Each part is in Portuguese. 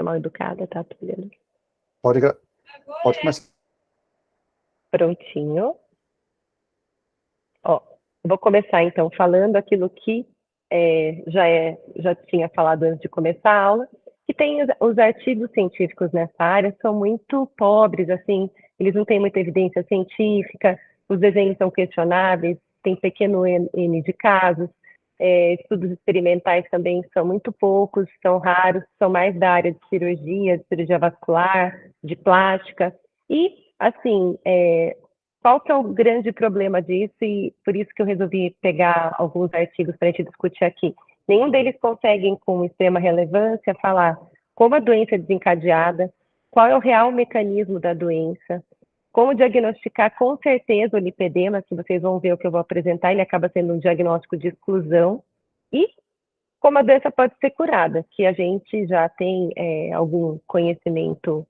Sou mal educada, tá, Tuliano? Pode começar. Prontinho. Ó, vou começar então falando aquilo que já tinha falado antes de começar a aula, que tem os artigos científicos nessa área são muito pobres, assim, eles não têm muita evidência científica, os desenhos são questionáveis, tem pequeno N de casos, estudos experimentais também são muito poucos, são raros, são mais da área de cirurgia vascular, de plástica, e, assim, qual que é o grande problema disso e por isso que eu resolvi pegar alguns artigos para a gente discutir aqui. Nenhum deles conseguem, com extrema relevância, falar como a doença é desencadeada, qual é o real mecanismo da doença, como diagnosticar com certeza o lipedema, que vocês vão ver o que eu vou apresentar, ele acaba sendo um diagnóstico de exclusão, e como a doença pode ser curada, que a gente já tem algum conhecimento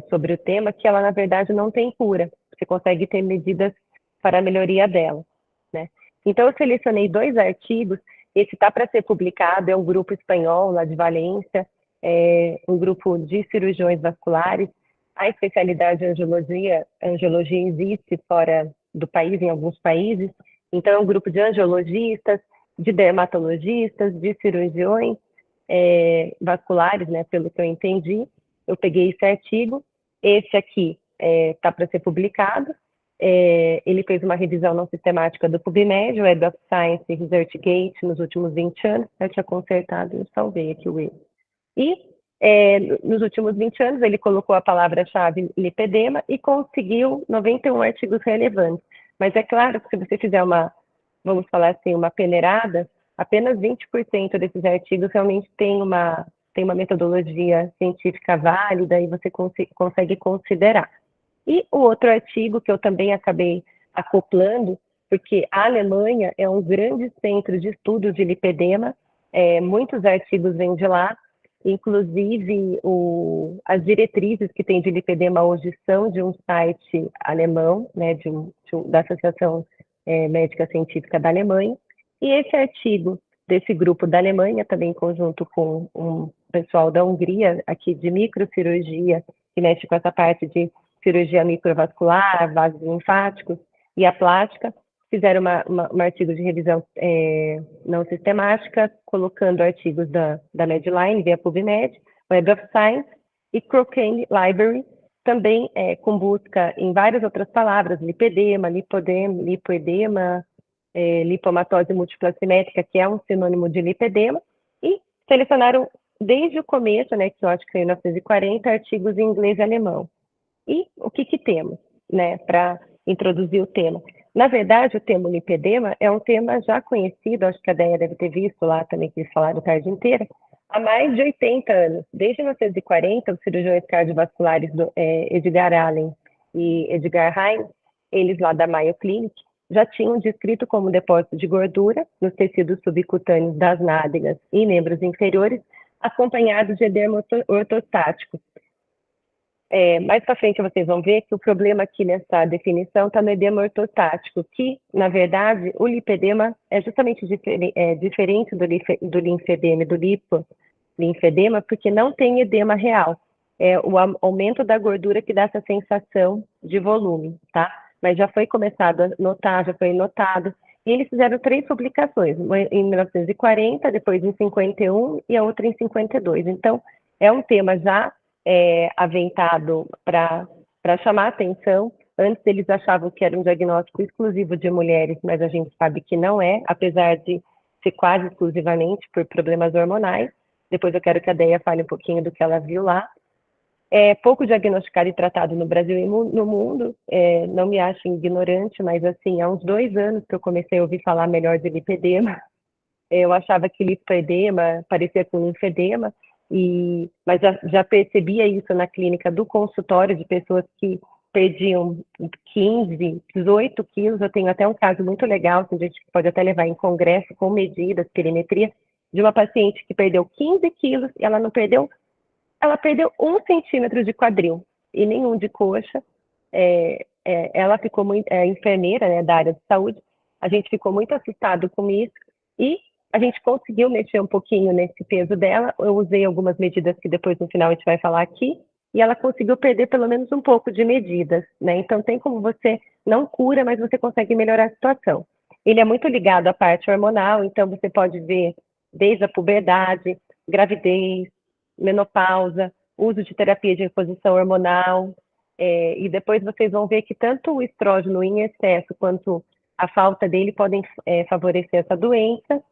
sobre o tema, que ela, na verdade, não tem cura. Você consegue ter medidas para a melhoria dela, né? Então, eu selecionei 2 artigos. Esse está para ser publicado, é um grupo espanhol, lá de Valência, um grupo de cirurgiões vasculares. A especialidade de angiologia existe fora do país, em alguns países. Então, é um grupo de angiologistas, de dermatologistas, de cirurgiões vasculares, né, pelo que eu entendi. Eu peguei esse artigo, esse aqui está para ser publicado, ele fez uma revisão não sistemática do PubMed, o Web of Science e ResearchGate, nos últimos 20 anos, eu tinha consertado e salvei aqui o erro. E, nos últimos 20 anos, ele colocou a palavra-chave lipedema e conseguiu 91 artigos relevantes. Mas é claro que se você fizer vamos falar assim, uma peneirada, apenas 20% desses artigos realmente tem uma metodologia científica válida e você consegue considerar. E o outro artigo que eu também acabei acoplando, porque a Alemanha é um grande centro de estudos de lipedema, muitos artigos vêm de lá, inclusive as diretrizes que tem de lipedema hoje são de um site alemão, né, da Associação Médica Científica da Alemanha, e esse artigo desse grupo da Alemanha, também em conjunto com um pessoal da Hungria, aqui de microcirurgia, que mexe com essa parte de cirurgia microvascular, vasos linfáticos e a plástica, fizeram um artigo de revisão não sistemática, colocando artigos da Medline, via PubMed, Web of Science e Cochrane Library, também com busca em várias outras palavras, lipedema, lipoedema, lipomatose múltipla simétrica, que é um sinônimo de lipedema, e selecionaram desde o começo, né, que eu acho que foi em 1940, artigos em inglês e alemão. E o que temos, né, para introduzir o tema? Na verdade, o termo lipedema é um tema já conhecido, acho que a Deia deve ter visto lá também, que eles falaram a tarde inteira, há mais de 80 anos. Desde 1940, os cirurgiões cardiovasculares Edgar Allen e Edgar Hines, eles lá da Mayo Clinic, já tinham descrito como depósito de gordura nos tecidos subcutâneos das nádegas e membros inferiores, acompanhados de edema ortostático. Mais para frente vocês vão ver que o problema aqui nessa definição está no edema ortostático, que, na verdade, o lipedema é justamente diferente do linfedema e do lipolinfedema, porque não tem edema real. É o aumento da gordura que dá essa sensação de volume, tá? Mas já foi começado a notar, já foi notado, e eles fizeram 3 publicações, uma em 1940, depois em 51 e a outra em 52. Então, é um tema já aventado para chamar a atenção. Antes eles achavam que era um diagnóstico exclusivo de mulheres, mas a gente sabe que não é, apesar de ser quase exclusivamente por problemas hormonais. Depois eu quero que a Deia fale um pouquinho do que ela viu lá. É pouco diagnosticado e tratado no Brasil e no mundo, não me acho ignorante, mas assim, há uns 2 anos que eu comecei a ouvir falar melhor de lipedema. Eu achava que lipoedema parecia com linfedema, mas já percebia isso na clínica do consultório, de pessoas que perdiam 15, 18 quilos. Eu tenho até um caso muito legal, que a gente pode até levar em congresso com medidas, perimetria, de uma paciente que perdeu 15 quilos e ela perdeu 1 centímetro de quadril e nenhum de coxa. Ela ficou muito, enfermeira, né, da área de saúde, a gente ficou muito assustado com isso, e a gente conseguiu mexer um pouquinho nesse peso dela. Eu usei algumas medidas que depois no final a gente vai falar aqui, e ela conseguiu perder pelo menos um pouco de medidas, né? Então tem como você não cura, mas você consegue melhorar a situação. Ele é muito ligado à parte hormonal, então você pode ver desde a puberdade, gravidez, menopausa, uso de terapia de reposição hormonal, e depois vocês vão ver que tanto o estrógeno em excesso quanto a falta dele podem favorecer essa doença.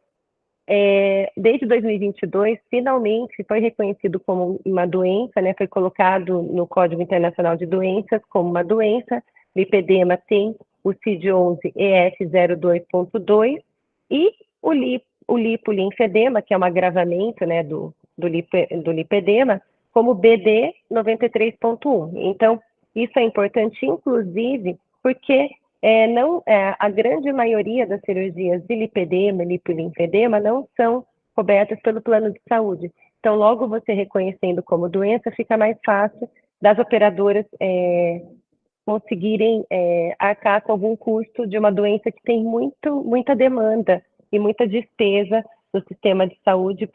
Desde 2022, finalmente foi reconhecido como uma doença, né? Foi colocado no Código Internacional de Doenças como uma doença. Lipedema tem o CID-11 EF02.2 e o lipolinfedema, que é um agravamento, né, do lipedema, como BD 93.1. Então, isso é importante, inclusive, porque a grande maioria das cirurgias de lipedema e lipolinfedema não são cobertas pelo plano de saúde. Então, logo você reconhecendo como doença, fica mais fácil das operadoras conseguirem arcar com algum custo de uma doença que tem muita demanda e muita despesa no sistema de saúde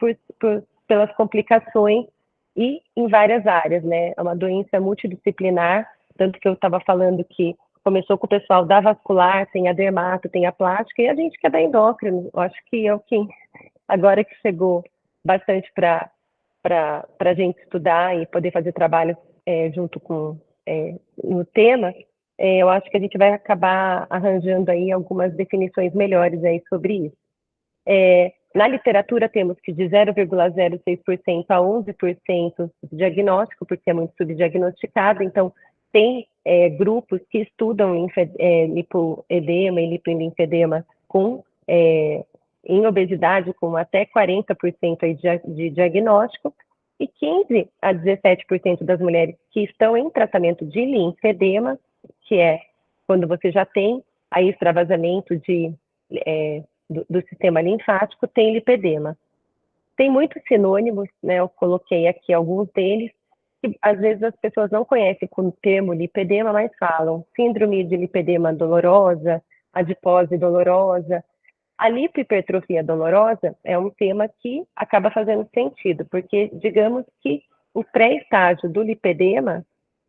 pelas complicações e em várias áreas, né? É uma doença multidisciplinar, tanto que eu estava falando que começou com o pessoal da vascular, tem a dermato, tem a plástica, e a gente que é da endócrino, eu acho que é o que agora que chegou bastante para a gente estudar e poder fazer trabalho junto com no tema, eu acho que a gente vai acabar arranjando aí algumas definições melhores aí sobre isso. Na literatura temos que de 0,06% a 11% de diagnóstico, porque é muito subdiagnosticado, então tem grupos que estudam lipoedema e lipolinfedema em obesidade com até 40% aí de diagnóstico, e 15 a 17% das mulheres que estão em tratamento de linfedema, que é quando você já tem aí extravasamento do sistema linfático, tem lipedema. Tem muitos sinônimos, né? Eu coloquei aqui alguns deles, que às vezes as pessoas não conhecem com o termo lipedema, mas falam síndrome de lipedema dolorosa, adipose dolorosa. A lipohipertrofia dolorosa é um tema que acaba fazendo sentido, porque digamos que o pré-estágio do lipedema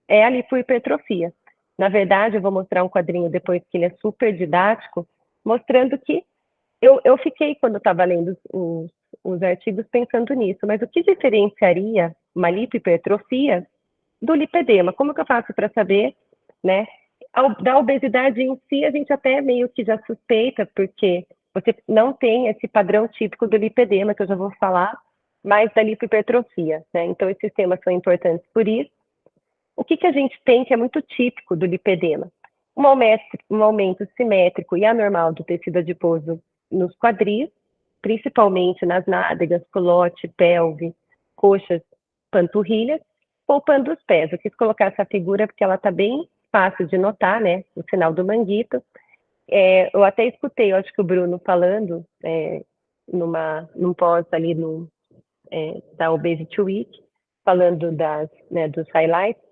é a lipohipertrofia. Na verdade, eu vou mostrar um quadrinho depois que ele é super didático, mostrando que eu fiquei, quando estava lendo os artigos, pensando nisso, mas o que diferenciaria uma lipohipertrofia do lipedema? Como que eu faço para saber, né? Da obesidade em si, a gente até meio que já suspeita, porque você não tem esse padrão típico do lipedema, que eu já vou falar, mas da lipohipertrofia, né? Então, esses temas são importantes por isso. O que a gente tem que é muito típico do lipedema? Um aumento simétrico e anormal do tecido adiposo nos quadris, principalmente nas nádegas, culote, pelve, coxas, panturrilhas, poupando os pés. Eu quis colocar essa figura porque ela está bem fácil de notar, né? O sinal do manguito. Eu até escutei, eu acho que o Bruno falando num pós ali da Obesity Week, falando dos highlights,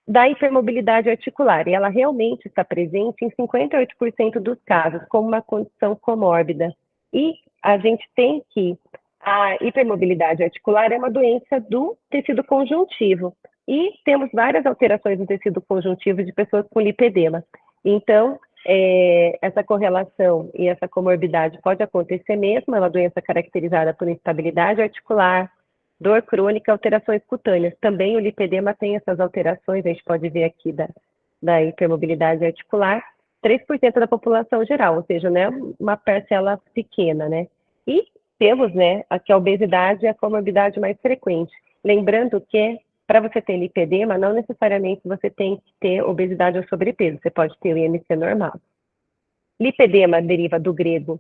da hipermobilidade articular, e ela realmente está presente em 58% dos casos, como uma condição comórbida. E a gente tem que a hipermobilidade articular é uma doença do tecido conjuntivo, e temos várias alterações no tecido conjuntivo de pessoas com lipedema. Então, essa correlação e essa comorbidade pode acontecer mesmo, é uma doença caracterizada por instabilidade articular, dor crônica, alterações cutâneas. Também o lipedema tem essas alterações, a gente pode ver aqui da hipermobilidade articular, 3% da população geral, ou seja, né, uma parcela pequena, né? E temos, né, aqui a obesidade é a comorbidade mais frequente. Lembrando que, para você ter lipedema, não necessariamente você tem que ter obesidade ou sobrepeso, você pode ter o IMC normal. Lipedema deriva do grego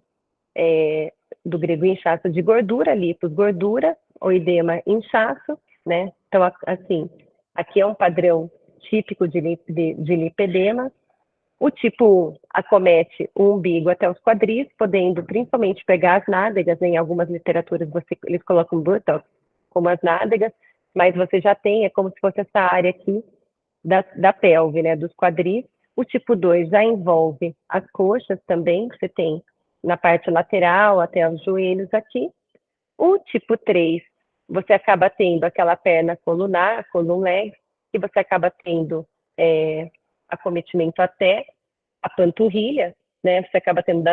inchaço de gordura, lipos, gordura, o edema, inchaço, né? Então, assim, aqui é um padrão típico de lipedema. O tipo 1 acomete o umbigo até os quadris, podendo principalmente pegar as nádegas, né? Em algumas literaturas eles colocam buttocks como as nádegas, mas você já tem, é como se fosse essa área aqui da pelve, né? Dos quadris. O tipo 2 já envolve as coxas também, você tem na parte lateral, até os joelhos aqui. O tipo 3, você acaba tendo aquela perna colunar, column leg, que você acaba tendo acometimento até a panturrilha, né? Você acaba tendo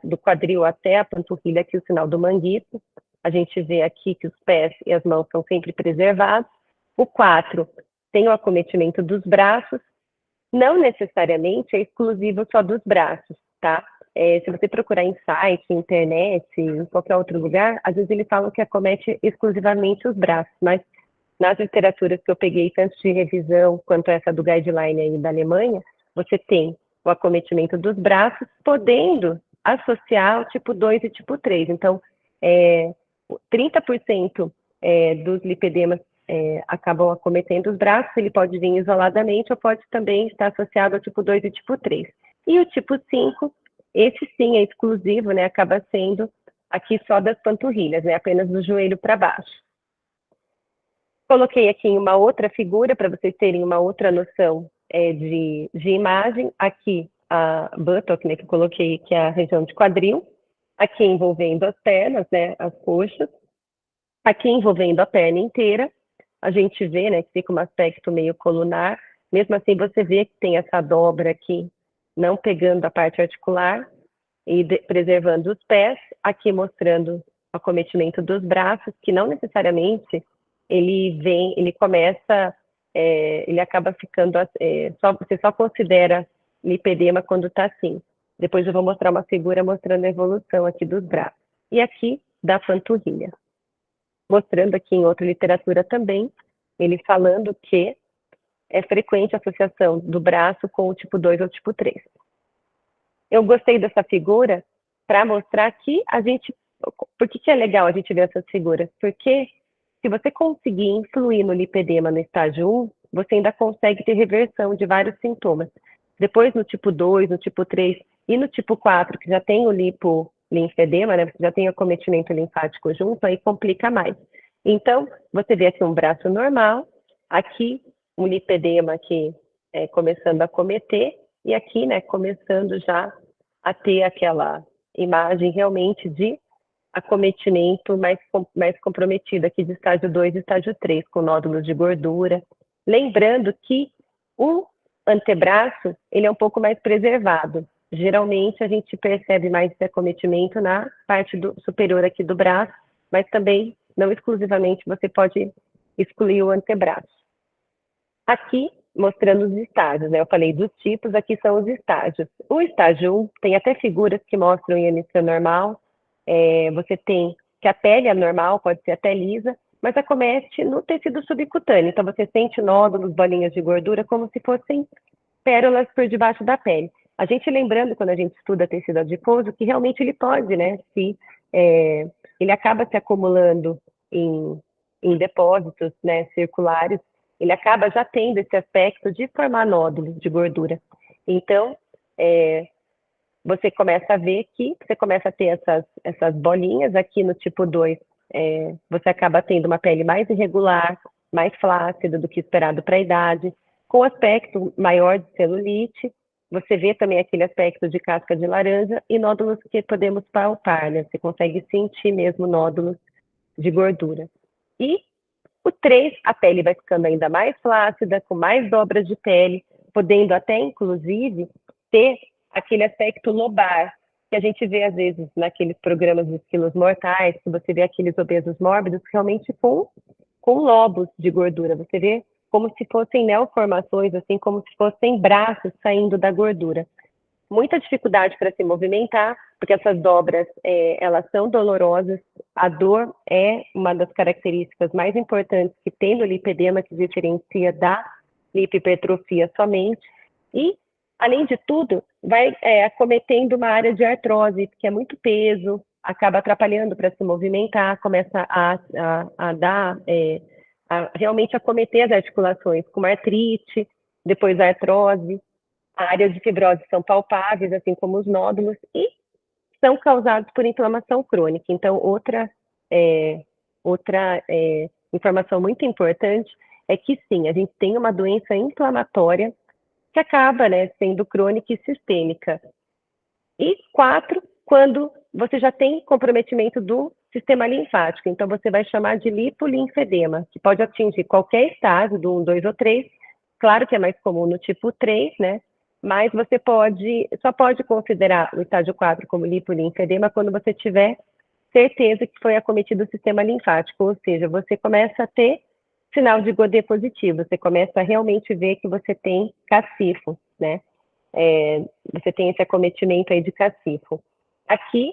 do quadril até a panturrilha, aqui o sinal do manguito. A gente vê aqui que os pés e as mãos são sempre preservados. O 4 tem o acometimento dos braços, não necessariamente é exclusivo só dos braços, tá? Se você procurar em site, internet, em qualquer outro lugar, às vezes eles falam que acomete exclusivamente os braços, mas nas literaturas que eu peguei, tanto de revisão quanto essa do guideline aí da Alemanha, você tem o acometimento dos braços, podendo associar o tipo 2 e tipo 3. Então, 30% dos lipedemas acabam acometendo os braços, ele pode vir isoladamente ou pode também estar associado ao tipo 2 e tipo 3. E o tipo 5, esse sim é exclusivo, né, acaba sendo aqui só das panturrilhas, né, apenas do joelho para baixo. Coloquei aqui uma outra figura para vocês terem uma outra noção de imagem. Aqui a buttock, né, que eu coloquei, que é a região de quadril. Aqui envolvendo as pernas, né, as coxas. Aqui envolvendo a perna inteira. A gente vê, né, que fica um aspecto meio colunar. Mesmo assim, você vê que tem essa dobra aqui, não pegando a parte articular e preservando os pés. Aqui mostrando o acometimento dos braços, que não necessariamente ele começa, ele acaba ficando, você só considera lipedema quando está assim. Depois eu vou mostrar uma figura mostrando a evolução aqui dos braços. E aqui da panturrilha. Mostrando aqui em outra literatura também, ele falando que é frequente a associação do braço com o tipo 2 ou tipo 3. Eu gostei dessa figura para mostrar que a gente... Por que é legal a gente ver essas figuras? Porque se você conseguir influir no lipedema no estágio 1, você ainda consegue ter reversão de vários sintomas. Depois, no tipo 2, no tipo 3 e no tipo 4, que já tem o linfedema, né? Você já tem o acometimento linfático junto, aí complica mais. Então, você vê aqui um braço normal, aqui um lipedema aqui começando a acometer, e aqui, né, começando já a ter aquela imagem realmente de acometimento mais comprometido aqui de estágio 2 e estágio 3, com nódulos de gordura. Lembrando que o antebraço, ele é um pouco mais preservado. Geralmente, a gente percebe mais esse acometimento na parte superior aqui do braço, mas também, não exclusivamente, você pode excluir o antebraço. Aqui, mostrando os estágios, né? Eu falei dos tipos, aqui são os estágios. O estágio 1 tem até figuras que mostram em início normal. Você tem que a pele é normal, pode ser até lisa, mas acomete no tecido subcutâneo. Então, você sente nódulos, bolinhas de gordura, como se fossem pérolas por debaixo da pele. A gente lembrando, quando a gente estuda tecido adiposo, que realmente ele pode, né? Ele acaba se acumulando em depósitos, né, circulares, ele acaba já tendo esse aspecto de formar nódulos de gordura. Então, você começa a ver que você começa a ter essas bolinhas aqui no tipo 2, você acaba tendo uma pele mais irregular, mais flácida do que esperado para a idade, com aspecto maior de celulite, você vê também aquele aspecto de casca de laranja e nódulos que podemos palpar, né? Você consegue sentir mesmo nódulos de gordura. E o 3, a pele vai ficando ainda mais flácida, com mais dobras de pele, podendo até, inclusive, ter aquele aspecto lobar, que a gente vê, às vezes, naqueles programas de quilos mortais, que você vê aqueles obesos mórbidos realmente com lobos de gordura. Você vê como se fossem neoformações, assim, como se fossem braços saindo da gordura. Muita dificuldade para se movimentar, porque essas dobras, elas são dolorosas. A dor é uma das características mais importantes que tem no lipedema, que diferencia da lipohipertrofia somente. E, além de tudo, vai acometendo uma área de artrose, que é muito peso, acaba atrapalhando para se movimentar, começa a dar, realmente acometer as articulações, como artrite, depois a artrose. A área de fibrose são palpáveis, assim como os nódulos, e são causados por inflamação crônica. Então, outra informação muito importante é que, sim, a gente tem uma doença inflamatória que acaba, né, sendo crônica e sistêmica. E 4, quando você já tem comprometimento do sistema linfático. Então, você vai chamar de lipolinfedema, que pode atingir qualquer estágio, do 1, 2 ou 3. Claro que é mais comum no tipo 3, né? Mas você só pode considerar o estágio 4 como lipolinfedema quando você tiver certeza que foi acometido o sistema linfático, ou seja, você começa a ter sinal de Godet positivo, você começa a realmente ver que você tem cacifo, né? Você tem esse acometimento aí de cacifo. Aqui,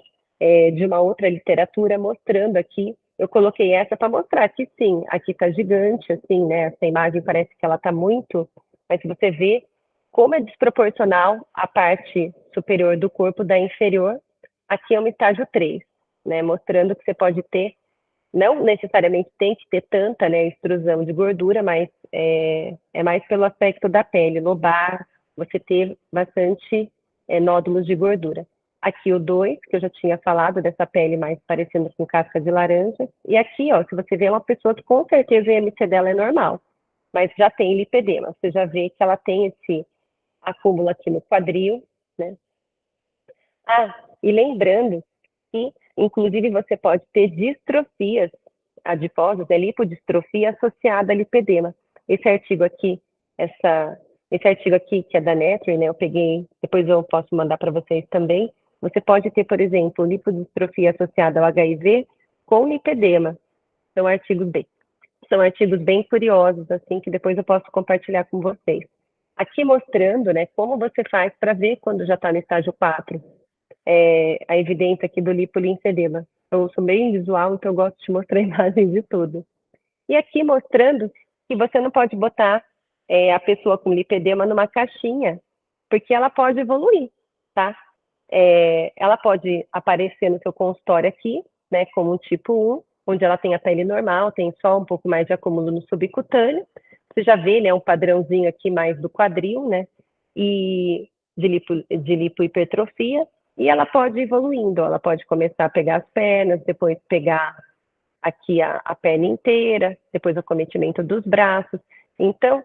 de uma outra literatura, mostrando aqui, eu coloquei essa para mostrar que sim, aqui está gigante, assim, né? Essa imagem parece que ela está muito, mas você vê como é desproporcional a parte superior do corpo da inferior. Aqui é um estágio 3, né? Mostrando que você pode ter, não necessariamente tem que ter tanta, né, extrusão de gordura, mas é mais pelo aspecto da pele, lobar, você ter bastante nódulos de gordura. Aqui o 2, que eu já tinha falado, dessa pele mais parecendo com casca de laranja. E aqui, ó, se você vê uma pessoa que com certeza o IMC dela é normal, mas já tem lipedema. Você já vê que ela tem esse acúmulo aqui no quadril, né? Ah, e lembrando que, inclusive, você pode ter distrofias adiposas, né, lipodistrofia associada a lipedema. Esse artigo aqui, esse artigo aqui, que é da Netri, né, eu peguei, depois eu posso mandar para vocês também. Você pode ter, por exemplo, lipodistrofia associada ao HIV com lipedema. São artigos bem curiosos, assim, que depois eu posso compartilhar com vocês. Aqui mostrando, né, como você faz para ver quando já está no estágio 4, a evidência aqui do lipolinfedema. Eu sou bem visual, então eu gosto de mostrar imagens de tudo. E aqui mostrando que você não pode botar a pessoa com lipedema numa caixinha, porque ela pode evoluir, tá? Ela pode aparecer no seu consultório aqui, né, como um tipo 1, onde ela tem a pele normal, tem só um pouco mais de acúmulo no subcutâneo. Você já vê, né, um padrãozinho aqui mais do quadril, né, e de lipohipertrofia, e ela pode ir evoluindo, ela pode começar a pegar as pernas, depois pegar aqui a perna inteira, depois o acometimento dos braços. Então,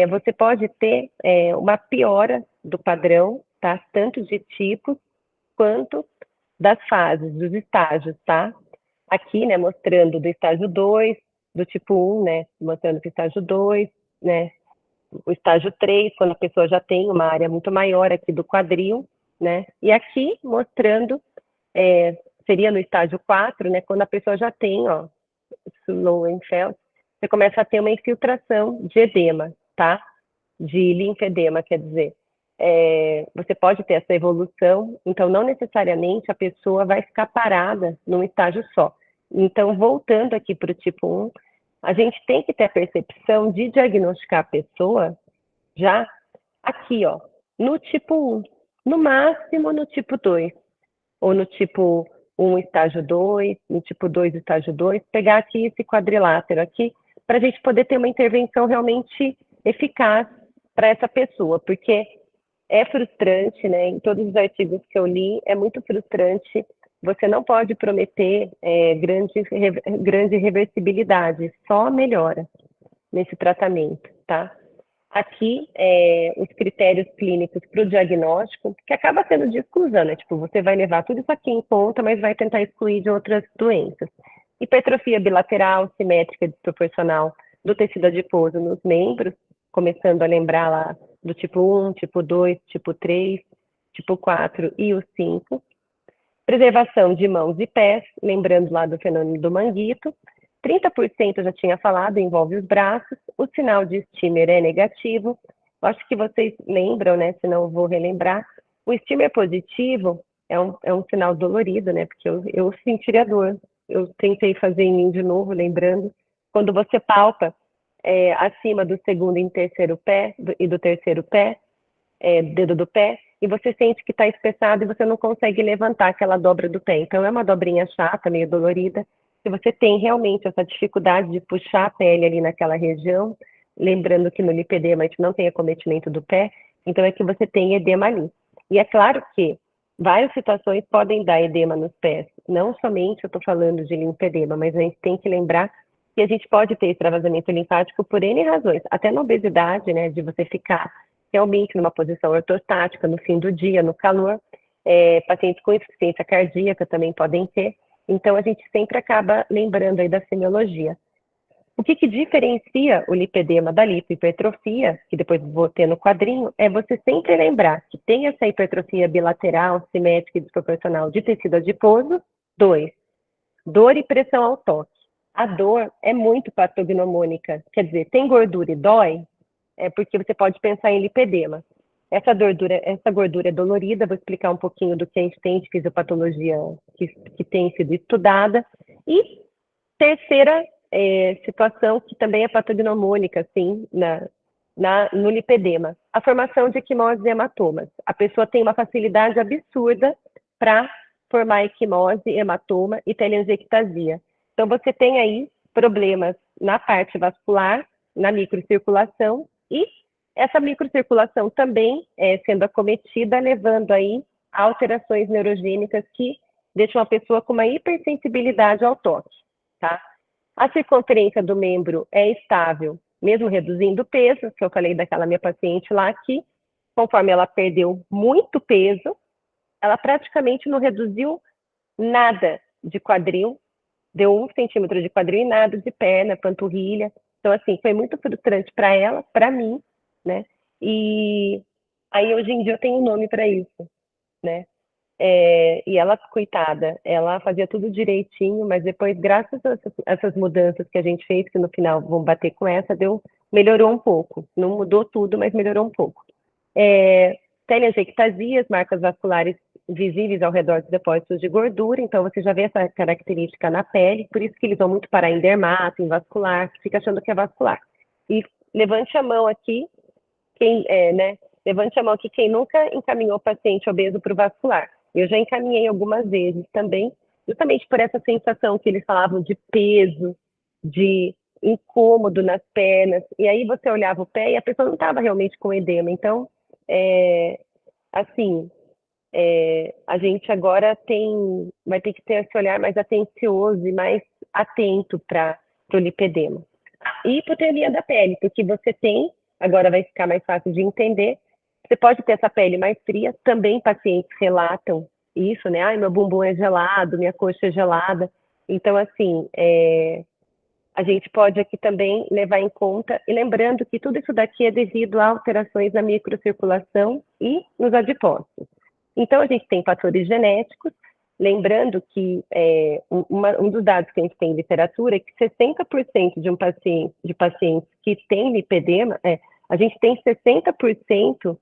você pode ter uma piora do padrão, tá? Tanto de tipos quanto das fases, dos estágios, tá? Aqui, né, mostrando do estágio 2, do tipo 1, né, mostrando o estágio 2, né, o estágio 3, quando a pessoa já tem uma área muito maior aqui do quadril, né, e aqui mostrando, seria no estágio 4, né, quando a pessoa já tem, ó, Lowenfeld, você começa a ter uma infiltração de edema, tá? De linfedema, quer dizer. Você pode ter essa evolução, então não necessariamente a pessoa vai ficar parada num estágio só. Então, voltando aqui para o tipo 1, a gente tem que ter a percepção de diagnosticar a pessoa já aqui, ó, no tipo 1, no máximo no tipo 2, ou no tipo 1 estágio 2, no tipo 2 estágio 2, pegar aqui esse quadrilátero aqui, para a gente poder ter uma intervenção realmente eficaz para essa pessoa, porque é frustrante, né? Em todos os artigos que eu li, é muito frustrante. Você não pode prometer grande reversibilidade, só melhora nesse tratamento, tá? Aqui, os critérios clínicos para o diagnóstico, que acaba sendo de exclusão, né? Tipo, você vai levar tudo isso aqui em conta, mas vai tentar excluir de outras doenças. Hipertrofia bilateral, simétrica, desproporcional do tecido adiposo nos membros, começando a lembrar lá do tipo 1, tipo 2, tipo 3, tipo 4 e o 5. Preservação de mãos e pés, lembrando lá do fenômeno do manguito. 30% eu já tinha falado, envolve os braços. O sinal de Stimmer é negativo. Eu acho que vocês lembram, né? Senão eu vou relembrar. O Stimmer positivo é um sinal dolorido, né? Porque eu sentiria dor. Eu tentei fazer em mim de novo, lembrando. Quando você palpa acima do segundo e terceiro pé, e do terceiro pé, dedo do pé, e você sente que está espessado e você não consegue levantar aquela dobra do pé. Então, é uma dobrinha chata, meio dolorida. Se você tem realmente essa dificuldade de puxar a pele ali naquela região, lembrando que no lipedema a gente não tem acometimento do pé, então é que você tem edema ali. E é claro que várias situações podem dar edema nos pés. Não somente eu estou falando de linfedema, mas a gente tem que lembrar que a gente pode ter extravasamento linfático por N razões. Até na obesidade, né, de você ficar realmente numa posição ortostática no fim do dia, no calor, pacientes com insuficiência cardíaca também podem ter. Então, a gente sempre acaba lembrando aí da semiologia. O que diferencia o lipedema da lipohipertrofia, que depois vou ter no quadrinho, é você sempre lembrar que tem essa hipertrofia bilateral, simétrica e desproporcional de tecido adiposo. 2, dor e pressão ao toque. A dor é muito patognomônica, quer dizer, tem gordura e dói, é porque você pode pensar em lipedema. Essa gordura é dolorida, vou explicar um pouquinho do que a gente tem de fisiopatologia que tem sido estudada. E terceira situação, que também é patognomônica, assim, no lipedema, a formação de equimoses e hematomas. A pessoa tem uma facilidade absurda para formar equimose, hematoma e telangiectasia. Então, você tem aí problemas na parte vascular, na microcirculação, e essa microcirculação também sendo acometida, levando aí a alterações neurogênicas que deixam a pessoa com uma hipersensibilidade ao toque, tá? A circunferência do membro é estável, mesmo reduzindo o peso, que eu falei daquela minha paciente lá, que conforme ela perdeu muito peso, ela praticamente não reduziu nada de quadril, deu 1 centímetro de quadril e nada de perna, panturrilha. Então, assim, foi muito frustrante para ela, para mim, né? E aí, hoje em dia, eu tenho um nome para isso, né? E ela, coitada, ela fazia tudo direitinho, mas depois, graças a essas mudanças que a gente fez, que no final vão bater com essa, melhorou um pouco. Não mudou tudo, mas melhorou um pouco. Telangiectasias, marcas vasculares visíveis ao redor dos depósitos de gordura, então você já vê essa característica na pele, por isso que eles vão muito parar em dermato, em vascular, que fica achando que é vascular. E levante a mão aqui, levante a mão aqui quem nunca encaminhou o paciente obeso para o vascular. Eu já encaminhei algumas vezes também, justamente por essa sensação que eles falavam de peso, de incômodo nas pernas, e aí você olhava o pé e a pessoa não estava realmente com edema. Então, assim, a gente agora vai ter que ter esse olhar mais atencioso e mais atento para o lipedema. E hipotermia da pele, porque você tem, agora vai ficar mais fácil de entender, você pode ter essa pele mais fria, também pacientes relatam isso, né? Ai, meu bumbum é gelado, minha coxa é gelada. Então, assim, a gente pode aqui também levar em conta, e lembrando que tudo isso daqui é devido a alterações na microcirculação e nos adipócitos. Então, a gente tem fatores genéticos, lembrando que um dos dados que a gente tem em literatura é que 60% de pacientes que têm lipedema, a gente tem 60%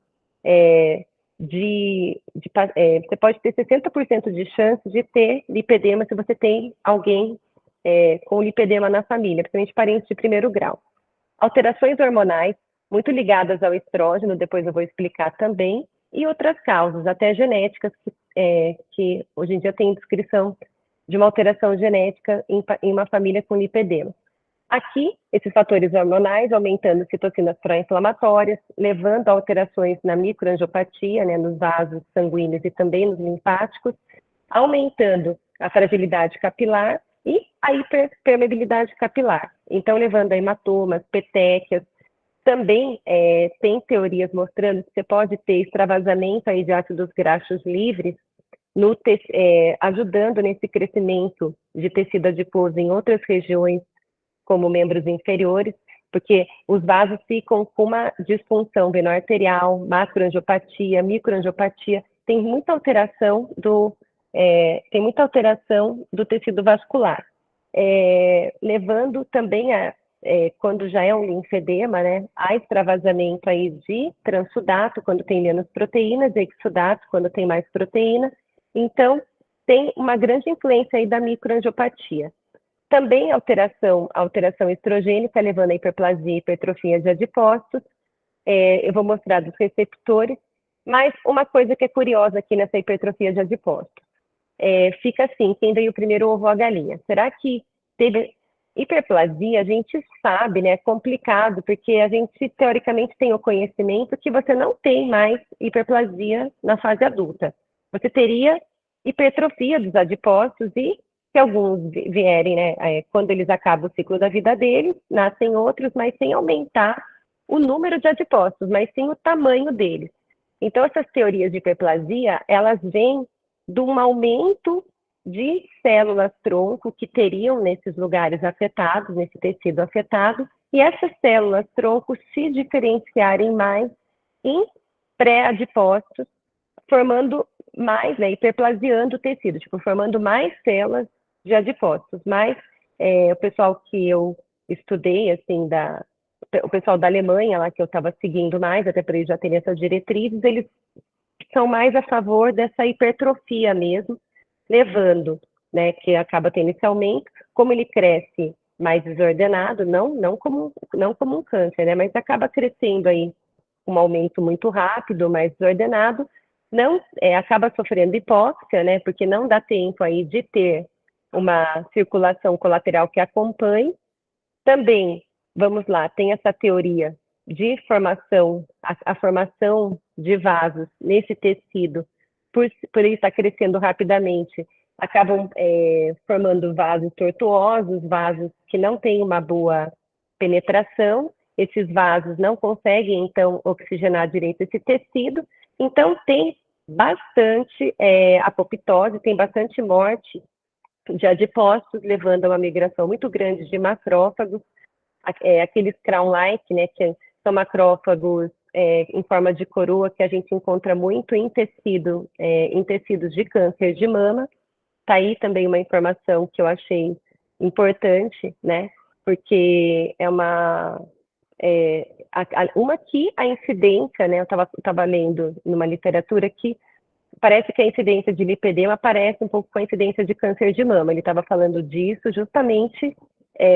você pode ter 60% de chance de ter lipedema se você tem alguém com lipedema na família, principalmente parentes de primeiro grau. Alterações hormonais, muito ligadas ao estrógeno, depois eu vou explicar também, e outras causas, até genéticas, que hoje em dia tem descrição de uma alteração genética em uma família com lipedema. Aqui, esses fatores hormonais aumentando citocinas pró-inflamatórias, levando a alterações na microangiopatia, né, nos vasos sanguíneos e também nos linfáticos, aumentando a fragilidade capilar e a hiperpermeabilidade capilar. Então, levando a hematomas, petequias. Também tem teorias mostrando que você pode ter extravasamento aí de ácidos graxos livres, ajudando nesse crescimento de tecido adiposo em outras regiões, como membros inferiores, porque os vasos ficam com uma disfunção venoarterial, macroangiopatia, microangiopatia, tem muita alteração do tecido vascular, levando também quando já é um linfedema, né, há extravasamento aí de transsudato, quando tem menos proteínas, e exudato, quando tem mais proteína. Então, tem uma grande influência aí da microangiopatia. Também alteração estrogênica, levando a hiperplasia e hipertrofia de adipócitos. Eu vou mostrar dos receptores, mas uma coisa que é curiosa aqui nessa hipertrofia de adipócitos. Fica assim, quem veio primeiro, o ovo ou a galinha? Será que teve hiperplasia? A gente sabe, né? É complicado, porque a gente, teoricamente, tem o conhecimento que você não tem mais hiperplasia na fase adulta. Você teria hipertrofia dos adipócitos e se alguns vierem, né, quando eles acabam o ciclo da vida deles, nascem outros, mas sem aumentar o número de adipócitos, mas sim o tamanho deles. Então, essas teorias de hiperplasia, elas vêm de um aumento de células-tronco que teriam nesses lugares afetados, nesse tecido afetado, e essas células-tronco se diferenciarem mais em pré-adipócitos, formando mais, né, hiperplasiando o tecido, tipo, formando mais células de adipócitos. Mas o pessoal que eu estudei, assim, o pessoal da Alemanha, lá que eu estava seguindo mais, até por eles já terem essas diretrizes, eles são mais a favor dessa hipertrofia mesmo, levando, né, que acaba tendo esse aumento, como ele cresce mais desordenado, não como um câncer, né, mas acaba crescendo aí um aumento muito rápido, mais desordenado, não acaba sofrendo hipóxia, né, porque não dá tempo aí de ter uma circulação colateral que acompanhe. Também, vamos lá, tem essa teoria de formação, a formação de vasos nesse tecido, por ele estar crescendo rapidamente, acabam formando vasos tortuosos, vasos que não têm uma boa penetração, esses vasos não conseguem, então, oxigenar direito esse tecido, então tem bastante apoptose, tem bastante morte de adipócitos, levando a uma migração muito grande de macrófagos, aqueles crown-like, né, que são macrófagos em forma de coroa, que a gente encontra muito em tecidos de câncer de mama. Tá aí também uma informação que eu achei importante, né, porque é uma que a incidência, né, eu estava lendo numa literatura que parece que a incidência de lipedema parece um pouco com a incidência de câncer de mama. Ele estava falando disso justamente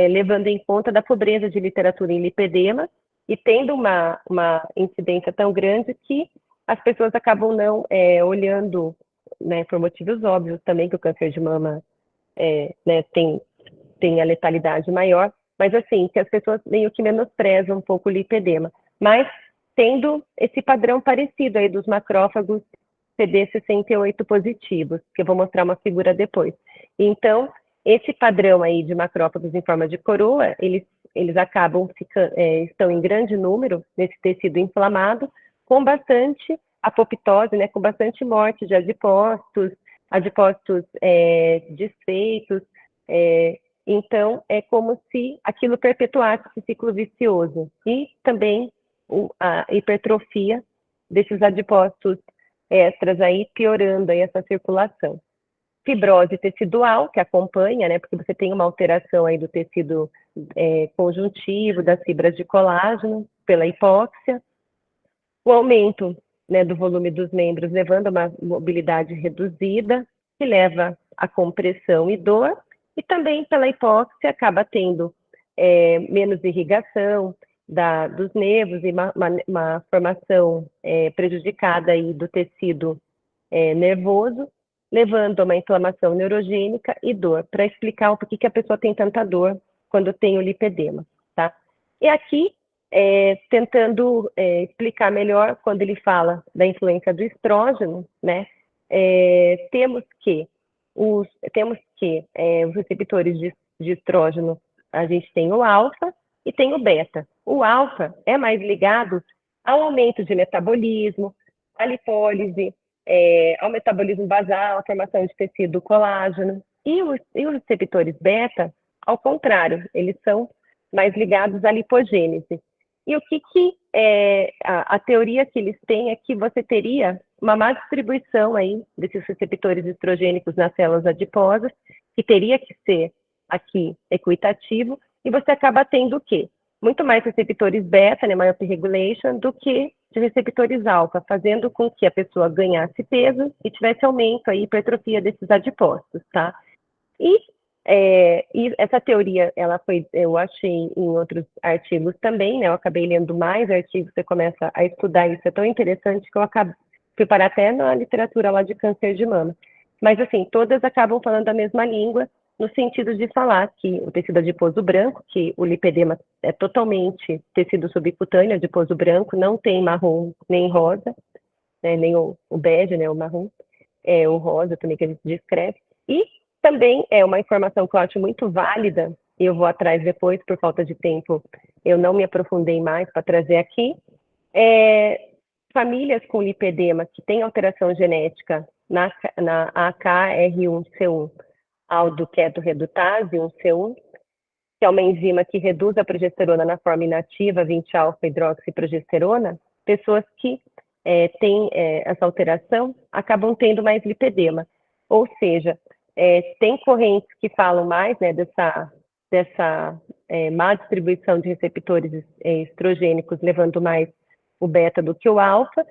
levando em conta da pobreza de literatura em lipedema e tendo uma incidência tão grande que as pessoas acabam não olhando, né, por motivos óbvios também, que o câncer de mama né, tem a letalidade maior, mas assim, que as pessoas meio que menosprezam um pouco o lipedema, mas tendo esse padrão parecido aí dos macrófagos CD68 positivos, que eu vou mostrar uma figura depois. Então, esse padrão aí de macrófagos em forma de coroa, eles acabam estão em grande número nesse tecido inflamado, com bastante apoptose, né, com bastante morte de adipócitos desfeitos, então é como se aquilo perpetuasse esse ciclo vicioso, e também a hipertrofia desses adipócitos extras aí, piorando aí essa circulação. Fibrose tecidual, que acompanha, né, porque você tem uma alteração aí do tecido conjuntivo, das fibras de colágeno, pela hipóxia. O aumento, né, do volume dos membros, levando a uma mobilidade reduzida, que leva a compressão e dor, e também pela hipóxia acaba tendo menos irrigação dos nervos e uma formação prejudicada aí do tecido nervoso, levando a uma inflamação neurogênica e dor, para explicar o porquê que a pessoa tem tanta dor quando tem o lipedema, tá? E aqui, tentando explicar melhor, quando ele fala da influência do estrógeno, né, temos que os receptores de estrógeno, a gente tem o alfa e tem o beta. O alfa é mais ligado ao aumento de metabolismo, à lipólise, ao metabolismo basal, à formação de tecido colágeno. E os receptores beta, ao contrário, eles são mais ligados à lipogênese. E o que a teoria que eles têm é que você teria uma má distribuição aí desses receptores estrogênicos nas células adiposas, que teria que ser aqui equitativo, e você acaba tendo o quê? Muito mais receptores beta, né, maior regulation, do que de receptores alfa, fazendo com que a pessoa ganhasse peso e tivesse aumento aí, hipertrofia desses adipócitos, tá? E essa teoria, eu achei em outros artigos também, né? Eu acabei lendo mais artigos, você começa a estudar isso, é tão interessante que eu fui parar até na literatura lá de câncer de mama. Mas, assim, todas acabam falando a mesma língua, no sentido de falar que o tecido adiposo branco, que o lipedema é totalmente tecido subcutâneo, adiposo branco, não tem marrom nem rosa, né, nem o bege, né, o marrom, o rosa também que a gente descreve. E também é uma informação que eu acho muito válida, e eu vou atrás depois, por falta de tempo, eu não me aprofundei mais para trazer aqui, famílias com lipedema que têm alteração genética na AKR1C1 aldoquetoredutase 1C1, que é uma enzima que reduz a progesterona na forma inativa, 20-alfa-hidroxiprogesterona, pessoas que têm essa alteração acabam tendo mais lipedema. Ou seja, tem correntes que falam mais, né, dessa má distribuição de receptores estrogênicos, levando mais o beta do que o alfa.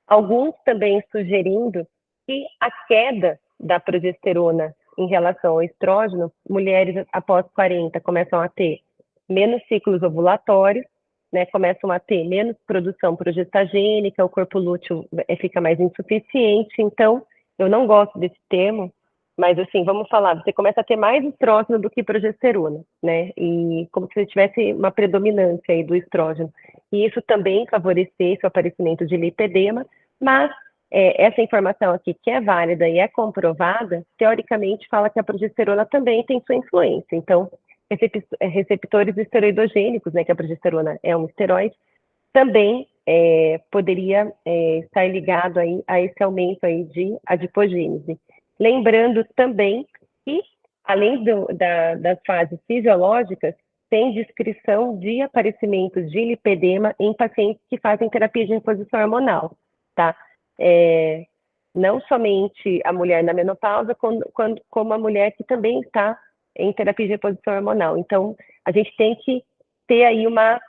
Alguns também sugerindo que a queda da progesterona em relação ao estrógeno, mulheres após 40 começam a ter menos ciclos ovulatórios, né, começam a ter menos produção progestagênica, o corpo lúteo fica mais insuficiente. Então, eu não gosto desse termo, mas assim, vamos falar, você começa a ter mais estrógeno do que progesterona, né, e como se tivesse uma predominância aí do estrógeno. E isso também favorecesse o aparecimento de lipedema, mas essa informação aqui, que é válida e é comprovada, teoricamente fala que a progesterona também tem sua influência. Então, receptores esteroidogênicos, né, que a progesterona é um esteroide, também poderia estar ligado aí a esse aumento aí de adipogênese. Lembrando também que, além das fases fisiológicas, tem descrição de aparecimentos de lipedema em pacientes que fazem terapia de reposição hormonal, tá? Não somente a mulher na menopausa, como a mulher que também está em terapia de reposição hormonal. Então, a gente tem que ter aí uma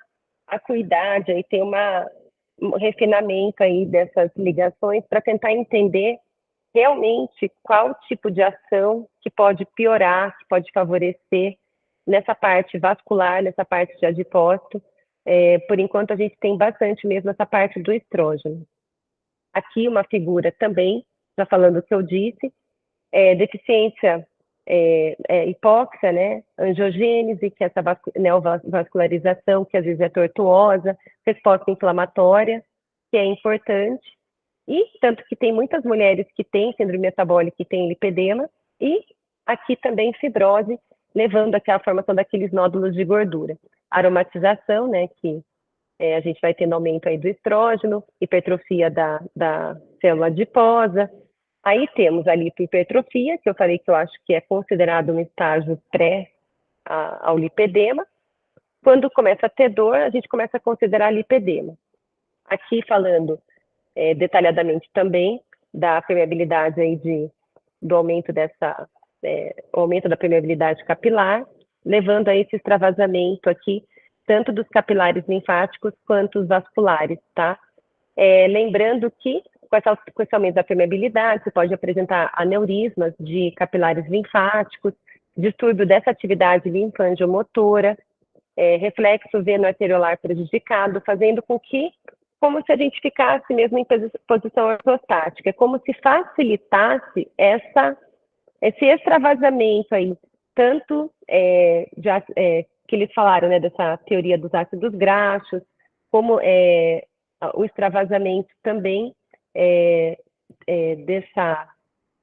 acuidade, aí ter um refinamento aí dessas ligações para tentar entender realmente qual tipo de ação que pode piorar, que pode favorecer nessa parte vascular, nessa parte de adipócito. Por enquanto, a gente tem bastante mesmo essa parte do estrógeno. Aqui uma figura também, já falando o que eu disse, deficiência hipóxia, né, angiogênese, que é essa neovascularização, que às vezes é tortuosa, resposta inflamatória, que é importante, e tanto que tem muitas mulheres que têm síndrome metabólica e têm lipedema, e aqui também fibrose, levando aqui à formação daqueles nódulos de gordura. Aromatização, né, que a gente vai tendo aumento aí do estrógeno, hipertrofia da célula adiposa. Aí temos a lipohipertrofia, que eu falei que eu acho que é considerado um estágio pré ao lipedema. Quando começa a ter dor, a gente começa a considerar lipedema. Aqui falando detalhadamente também da permeabilidade aí do aumento aumento da permeabilidade capilar, levando a esse extravasamento aqui, tanto dos capilares linfáticos quanto os vasculares, tá? Lembrando que com esse aumento da permeabilidade, você pode apresentar aneurismas de capilares linfáticos, distúrbio dessa atividade linfangiomotora, reflexo veno-arteriolar prejudicado, fazendo com que, como se a gente ficasse mesmo em posição ortostática, como se facilitasse esse extravasamento aí, tanto que eles falaram, né, dessa teoria dos ácidos graxos, como o extravasamento também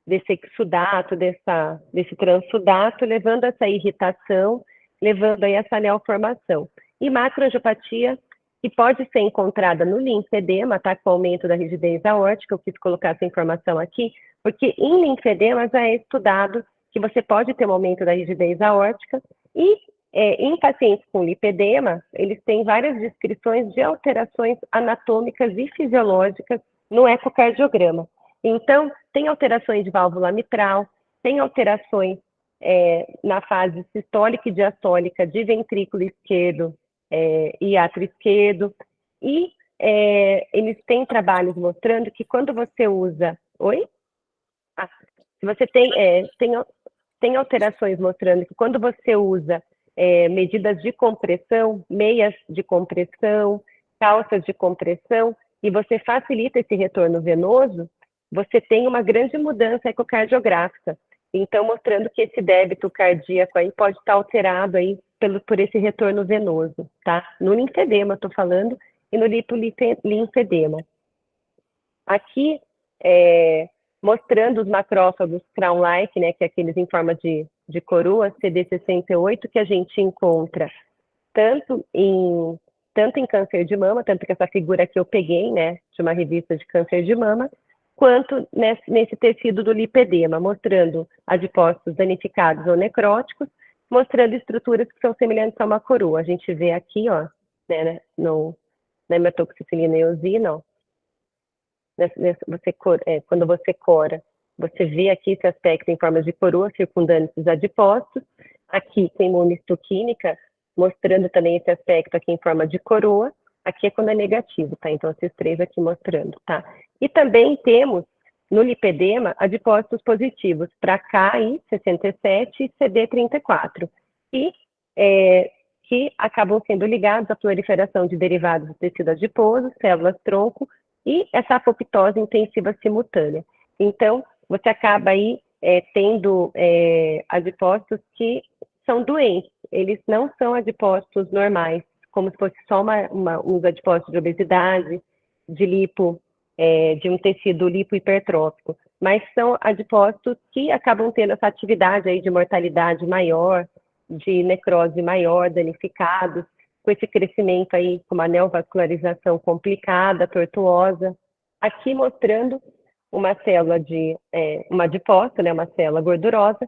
desse exudato, desse transudato, levando a essa irritação, levando aí essa neoformação. E macroangiopatia, que pode ser encontrada no linfedema, tá, com o aumento da rigidez aórtica. Eu quis colocar essa informação aqui, porque em linfedema já é estudado que você pode ter um aumento da rigidez aórtica, e em pacientes com lipedema, eles têm várias descrições de alterações anatômicas e fisiológicas no ecocardiograma. Então, tem alterações de válvula mitral, tem alterações na fase sistólica e diastólica de ventrículo esquerdo e átrio esquerdo, e eles têm trabalhos mostrando que quando você usa... Oi? Se você tem alterações mostrando que quando você usa medidas de compressão, meias de compressão, calças de compressão, e você facilita esse retorno venoso, você tem uma grande mudança ecocardiográfica. Então, mostrando que esse débito cardíaco aí pode estar alterado aí por esse retorno venoso, tá? No linfedema, estou falando, e no lipolinfedema. Aqui, mostrando os macrófagos crown-like, né, que é aqueles em forma de coroa, CD68, que a gente encontra tanto tanto em câncer de mama, tanto que essa figura aqui eu peguei, né, de uma revista de câncer de mama, quanto nesse tecido do lipedema, mostrando adipócitos danificados ou necróticos, mostrando estruturas que são semelhantes a uma coroa. A gente vê aqui, ó, né, na hematoxicilina e eosina, ó, quando você cora, você vê aqui esse aspecto em forma de coroa, circundando esses adipócitos. Aqui tem imunistoquímica, mostrando também esse aspecto aqui em forma de coroa. Aqui é quando é negativo, tá? Então, esses três aqui mostrando, tá? E também temos, no lipedema, adipócitos positivos para KI67 e CD34, que acabam sendo ligados à proliferação de derivados do tecido adiposo, células-tronco, e essa apoptose intensiva simultânea. Então, você acaba aí tendo adipócitos que são doentes, eles não são adipócitos normais, como se fosse só uns adipócitos de obesidade, de lipo, de um tecido lipohipertrófico, mas são adipócitos que acabam tendo essa atividade aí de mortalidade maior, de necrose maior, danificados, com esse crescimento aí, com uma neovascularização complicada, tortuosa. Aqui mostrando uma célula uma adipócito, né, uma célula gordurosa,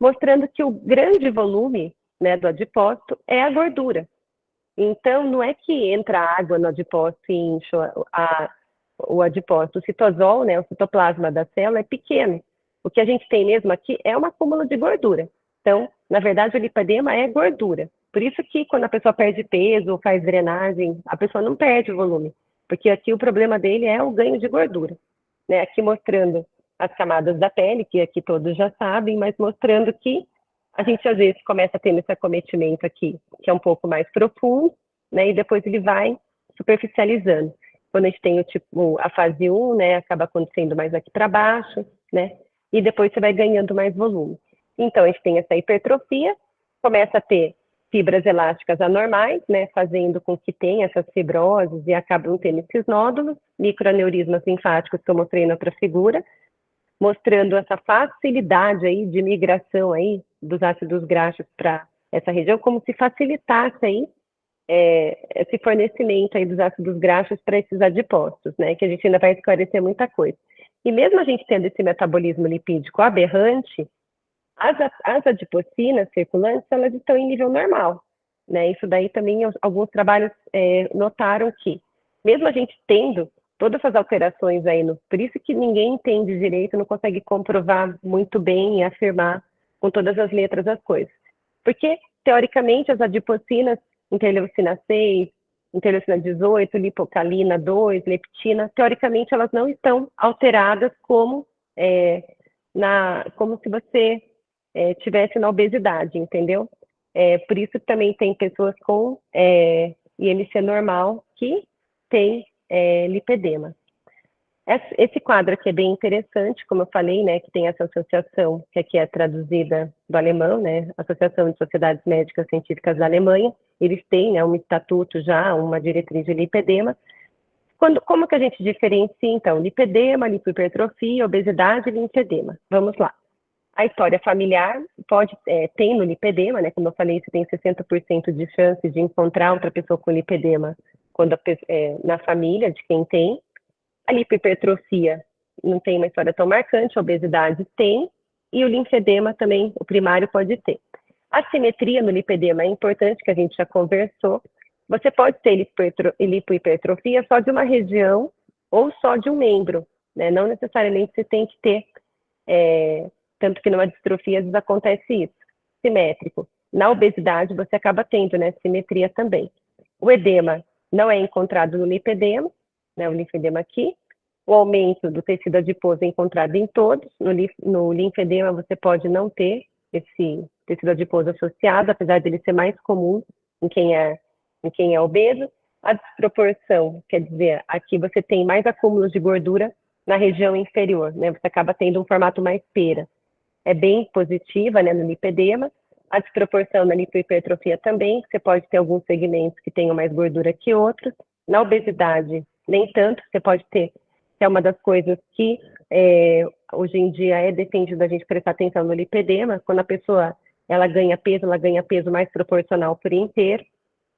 mostrando que o grande volume, né, do adipócito é a gordura. Então, não é que entra água no adipócito e incha o adipócito. O citosol, né, o citoplasma da célula é pequeno. O que a gente tem mesmo aqui é um acúmulo de gordura. Então, na verdade, o lipedema é gordura. Por isso que quando a pessoa perde peso ou faz drenagem, a pessoa não perde o volume, porque aqui o problema dele é o ganho de gordura. Né? Aqui mostrando as camadas da pele, que aqui todos já sabem, mas mostrando que a gente às vezes começa tendo esse acometimento aqui, que é um pouco mais profundo, né? E depois ele vai superficializando. Quando a gente tem a fase 1, né, acaba acontecendo mais aqui para baixo, né? E depois você vai ganhando mais volume. Então, a gente tem essa hipertrofia, começa a ter fibras elásticas anormais, né, fazendo com que tenha essas fibroses e acabam tendo esses nódulos, microaneurismas linfáticos que eu mostrei na outra figura, mostrando essa facilidade aí de migração aí dos ácidos graxos para essa região, como se facilitasse aí esse fornecimento aí dos ácidos graxos para esses adipócitos, né, que a gente ainda vai esclarecer muita coisa. E mesmo a gente tendo esse metabolismo lipídico aberrante, as adipocinas circulantes, elas estão em nível normal, né? Isso daí também, alguns trabalhos notaram que, mesmo a gente tendo todas essas alterações aí, por isso que ninguém entende direito, não consegue comprovar muito bem e afirmar com todas as letras as coisas. Porque, teoricamente, as adipocinas, interleucina 6, interleucina 18, lipocalina 2, leptina, teoricamente elas não estão alteradas como se você tivesse na obesidade, entendeu? Por isso também tem pessoas com IMC normal que tem lipedema. Esse quadro aqui é bem interessante, como eu falei, né, que tem essa associação, que aqui é traduzida do alemão, né, Associação de Sociedades Médicas Científicas da Alemanha, eles têm, né, um estatuto já, uma diretriz de lipedema. Como que a gente diferencia, então, lipedema, lipohipertrofia, obesidade e linfedema? Vamos lá. A história familiar tem no lipedema, né, como eu falei, você tem 60% de chance de encontrar outra pessoa com lipedema na família de quem tem. A lipohipertrofia não tem uma história tão marcante, a obesidade tem, e o linfedema também, o primário pode ter. A simetria no lipedema é importante, que a gente já conversou. Você pode ter lipohipertrofia só de uma região ou só de um membro, né? Não necessariamente você tem que ter, tanto que numa distrofia às vezes acontece isso, simétrico. Na obesidade você acaba tendo, né, simetria também. O edema não é encontrado no lipedema, né, o linfedema aqui. O aumento do tecido adiposo é encontrado em todos. No linfedema você pode não ter esse tecido adiposo associado, apesar dele ser mais comum em quem é obeso. A desproporção, quer dizer, aqui você tem mais acúmulos de gordura na região inferior, né? Você acaba tendo um formato mais pera. É bem positiva, né, no lipedema. A desproporção na lipohipertrofia também, você pode ter alguns segmentos que tenham mais gordura que outros. Na obesidade, nem tanto, você pode ter, que é uma das coisas que hoje em dia é defendido a gente prestar atenção no lipedema, quando a pessoa ela ganha peso mais proporcional por inteiro.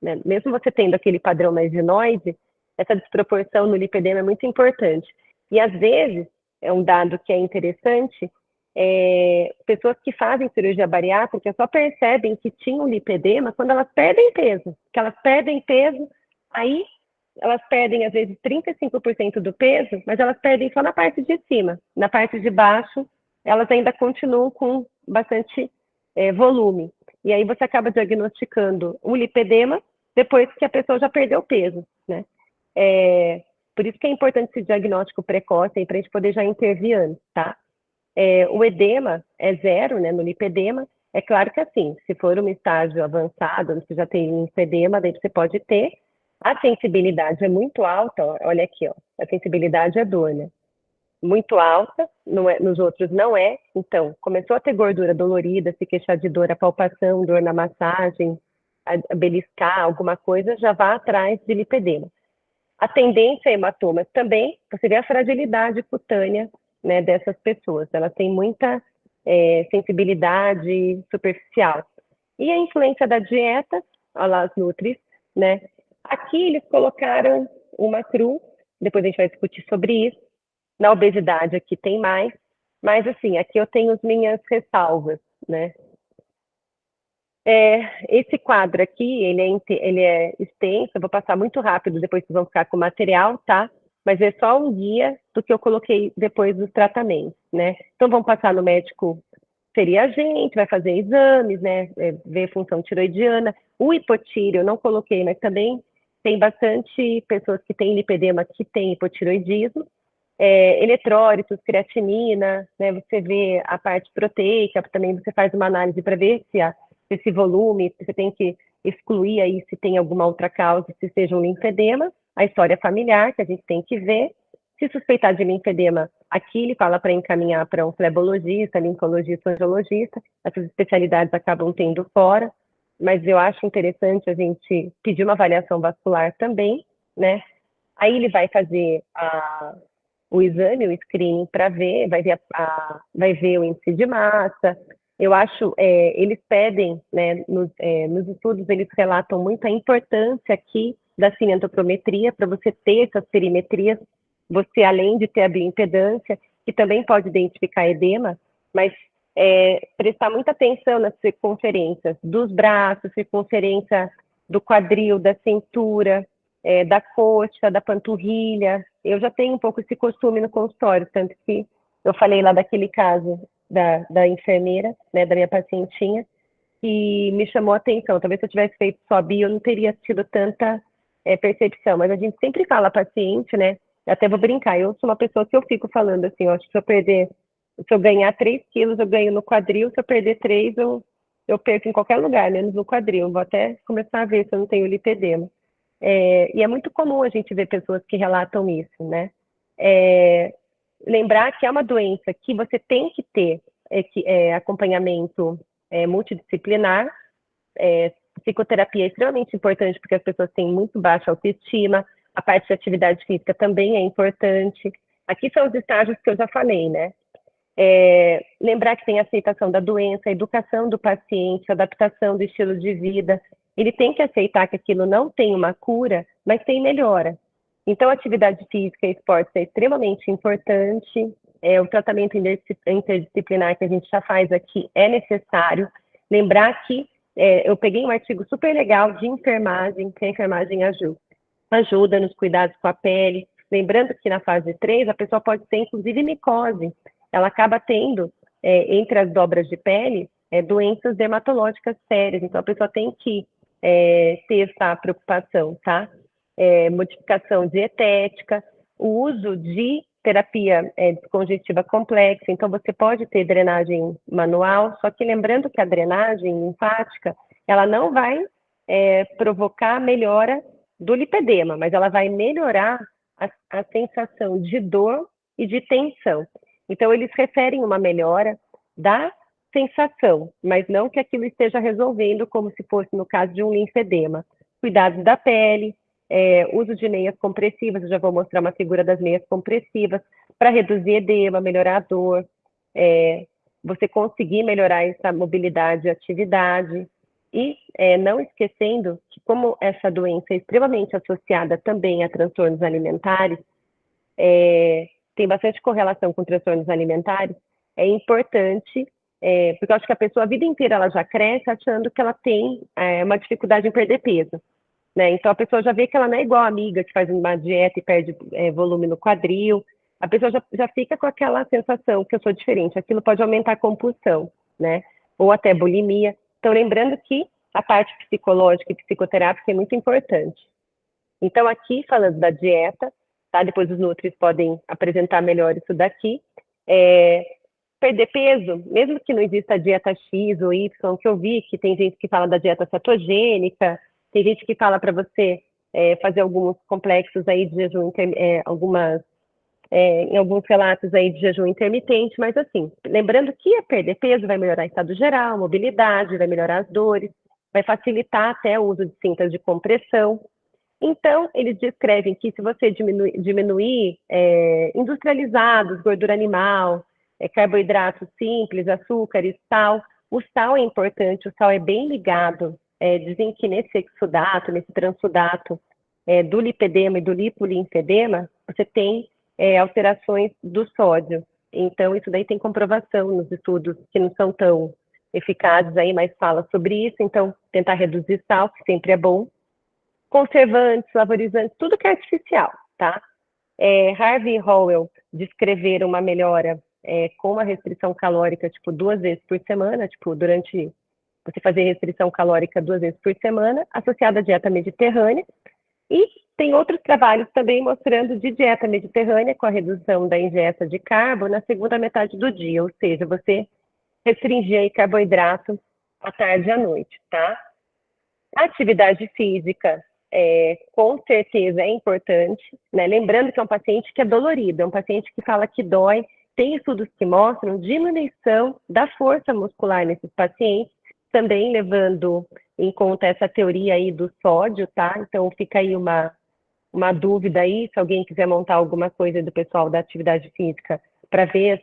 né? Mesmo você tendo aquele padrão mais ginoide, essa desproporção no lipedema é muito importante. E às vezes, é um dado que é interessante, pessoas que fazem cirurgia bariátrica só percebem que tinham lipedema quando elas perdem peso. Que elas perdem peso, aí elas perdem às vezes 35% do peso, mas elas perdem só na parte de cima. Na parte de baixo, elas ainda continuam com bastante volume. E aí você acaba diagnosticando o lipedema depois que a pessoa já perdeu peso, né? Por isso que é importante esse diagnóstico precoce para a gente poder já intervir antes, tá? O edema é zero, né, no lipedema. É claro que assim, se for um estágio avançado, onde você já tem linfedema, daí você pode ter. A sensibilidade é muito alta, ó, olha aqui, ó, a sensibilidade é dor, né? Muito alta, não é, nos outros não é. Então, começou a ter gordura dolorida, se queixar de dor, a palpação, dor na massagem, a beliscar, alguma coisa, já vá atrás de lipedema. A tendência a hematomas também, você vê a fragilidade cutânea, né, dessas pessoas. Elas têm muita sensibilidade superficial. E a influência da dieta, olha lá as nutris, né? Aqui eles colocaram uma cru, depois a gente vai discutir sobre isso. Na obesidade aqui tem mais, mas assim, aqui eu tenho as minhas ressalvas, né? Esse quadro aqui, ele é extenso, eu vou passar muito rápido, depois vocês vão ficar com o material, tá? Mas é só um guia do que eu coloquei depois dos tratamentos, né? Então, vamos passar no médico, seria a gente, vai fazer exames, né? Ver função tiroidiana. O hipotíreo eu não coloquei, mas também tem bastante pessoas que têm lipedema que têm hipotiroidismo. Eletrólitos, creatinina, né? Você vê a parte proteica, também você faz uma análise para ver se esse volume, você tem que excluir aí se tem alguma outra causa, se seja um linfedema, a história familiar, que a gente tem que ver. Se suspeitar de linfedema, aqui ele fala para encaminhar para um flebologista, linfologista, angiologista, essas especialidades acabam tendo fora, mas eu acho interessante a gente pedir uma avaliação vascular também, né? Aí ele vai fazer o exame, o screening para ver, vai ver o índice de massa. Eu acho, eles pedem, né, nos estudos, eles relatam muito a importância aqui da cineantropometria, para você ter essas perimetrias, você, além de ter a bioimpedância, que também pode identificar edema, mas prestar muita atenção nas circunferências dos braços, circunferência do quadril, da cintura, da coxa, da panturrilha. Eu já tenho um pouco esse costume no consultório, tanto que eu falei lá daquele caso da enfermeira, né, da minha pacientinha, que me chamou a atenção. Talvez se eu tivesse feito só bio, eu não teria tido tanta percepção, mas a gente sempre fala paciente, né? Eu até vou brincar, eu sou uma pessoa que eu fico falando assim, eu acho que se eu ganhar 3 quilos, eu ganho no quadril, se eu perder 3, eu perco em qualquer lugar, menos no quadril. Vou até começar a ver se eu não tenho lipedema. E é muito comum a gente ver pessoas que relatam isso, né? Lembrar que é uma doença que você tem que ter acompanhamento multidisciplinar. Psicoterapia é extremamente importante porque as pessoas têm muito baixa autoestima, a parte de atividade física também é importante. Aqui são os estágios que eu já falei, né? Lembrar que tem a aceitação da doença, a educação do paciente, a adaptação do estilo de vida. Ele tem que aceitar que aquilo não tem uma cura, mas tem melhora. Então, atividade física e esporte é extremamente importante. O tratamento interdisciplinar que a gente já faz aqui é necessário. Lembrar que eu peguei um artigo super legal de enfermagem, que a enfermagem ajuda nos cuidados com a pele. Lembrando que na fase 3, a pessoa pode ter, inclusive, micose. Ela acaba tendo, entre as dobras de pele, doenças dermatológicas sérias. Então, a pessoa tem que ter essa preocupação, tá? Modificação dietética, o uso de terapia descongestiva complexa. Então, você pode ter drenagem manual, só que lembrando que a drenagem linfática, ela não vai provocar melhora do lipedema, mas ela vai melhorar a sensação de dor e de tensão. Então, eles referem uma melhora da sensação, mas não que aquilo esteja resolvendo como se fosse no caso de um linfedema. Cuidados da pele, uso de meias compressivas, eu já vou mostrar uma figura das meias compressivas, para reduzir edema, melhorar a dor, você conseguir melhorar essa mobilidade e atividade. E não esquecendo que, como essa doença é extremamente associada também a transtornos alimentares, tem bastante correlação com transtornos alimentares, é importante, porque eu acho que a pessoa a vida inteira ela já cresce achando que ela tem uma dificuldade em perder peso. Né? Então a pessoa já vê que ela não é igual a amiga que faz uma dieta e perde volume no quadril. A pessoa já fica com aquela sensação que eu sou diferente. Aquilo pode aumentar a compulsão, né? Ou até bulimia. Então, lembrando que a parte psicológica e psicoterápica é muito importante. Então, aqui, falando da dieta, tá? Depois os nutris podem apresentar melhor isso daqui. Perder peso, mesmo que não exista a dieta X ou Y, que eu vi que tem gente que fala da dieta cetogênica, tem gente que fala para você fazer alguns complexos aí de jejum, em alguns relatos aí de jejum intermitente, mas assim, lembrando que perder peso vai melhorar o estado geral, mobilidade, vai melhorar as dores, vai facilitar até o uso de cintas de compressão. Então, eles descrevem que se você diminuir industrializados, gordura animal, carboidratos simples, açúcares, sal, o sal é importante, o sal é bem ligado. Dizem que nesse exudato, nesse transsudato do lipedema e do lipolinfedema, você tem alterações do sódio. Então, isso daí tem comprovação nos estudos que não são tão eficazes aí, mas fala sobre isso. Então, tentar reduzir sal, que sempre é bom. Conservantes, flavorizantes, tudo que é artificial, tá? Harvey e Howell descreveram uma melhora com uma restrição calórica, tipo, 2 vezes por semana, tipo, durante você fazer restrição calórica 2 vezes por semana, associada à dieta mediterrânea. E tem outros trabalhos também mostrando de dieta mediterrânea com a redução da ingesta de carbo na segunda metade do dia, ou seja, você restringir aí carboidrato à tarde e à noite, tá? A atividade física, com certeza é importante, né? Lembrando que é um paciente que é dolorido, é um paciente que fala que dói. Tem estudos que mostram diminuição da força muscular nesses pacientes, também levando em conta essa teoria aí do sódio, tá? Então fica aí uma dúvida aí, se alguém quiser montar alguma coisa do pessoal da atividade física para ver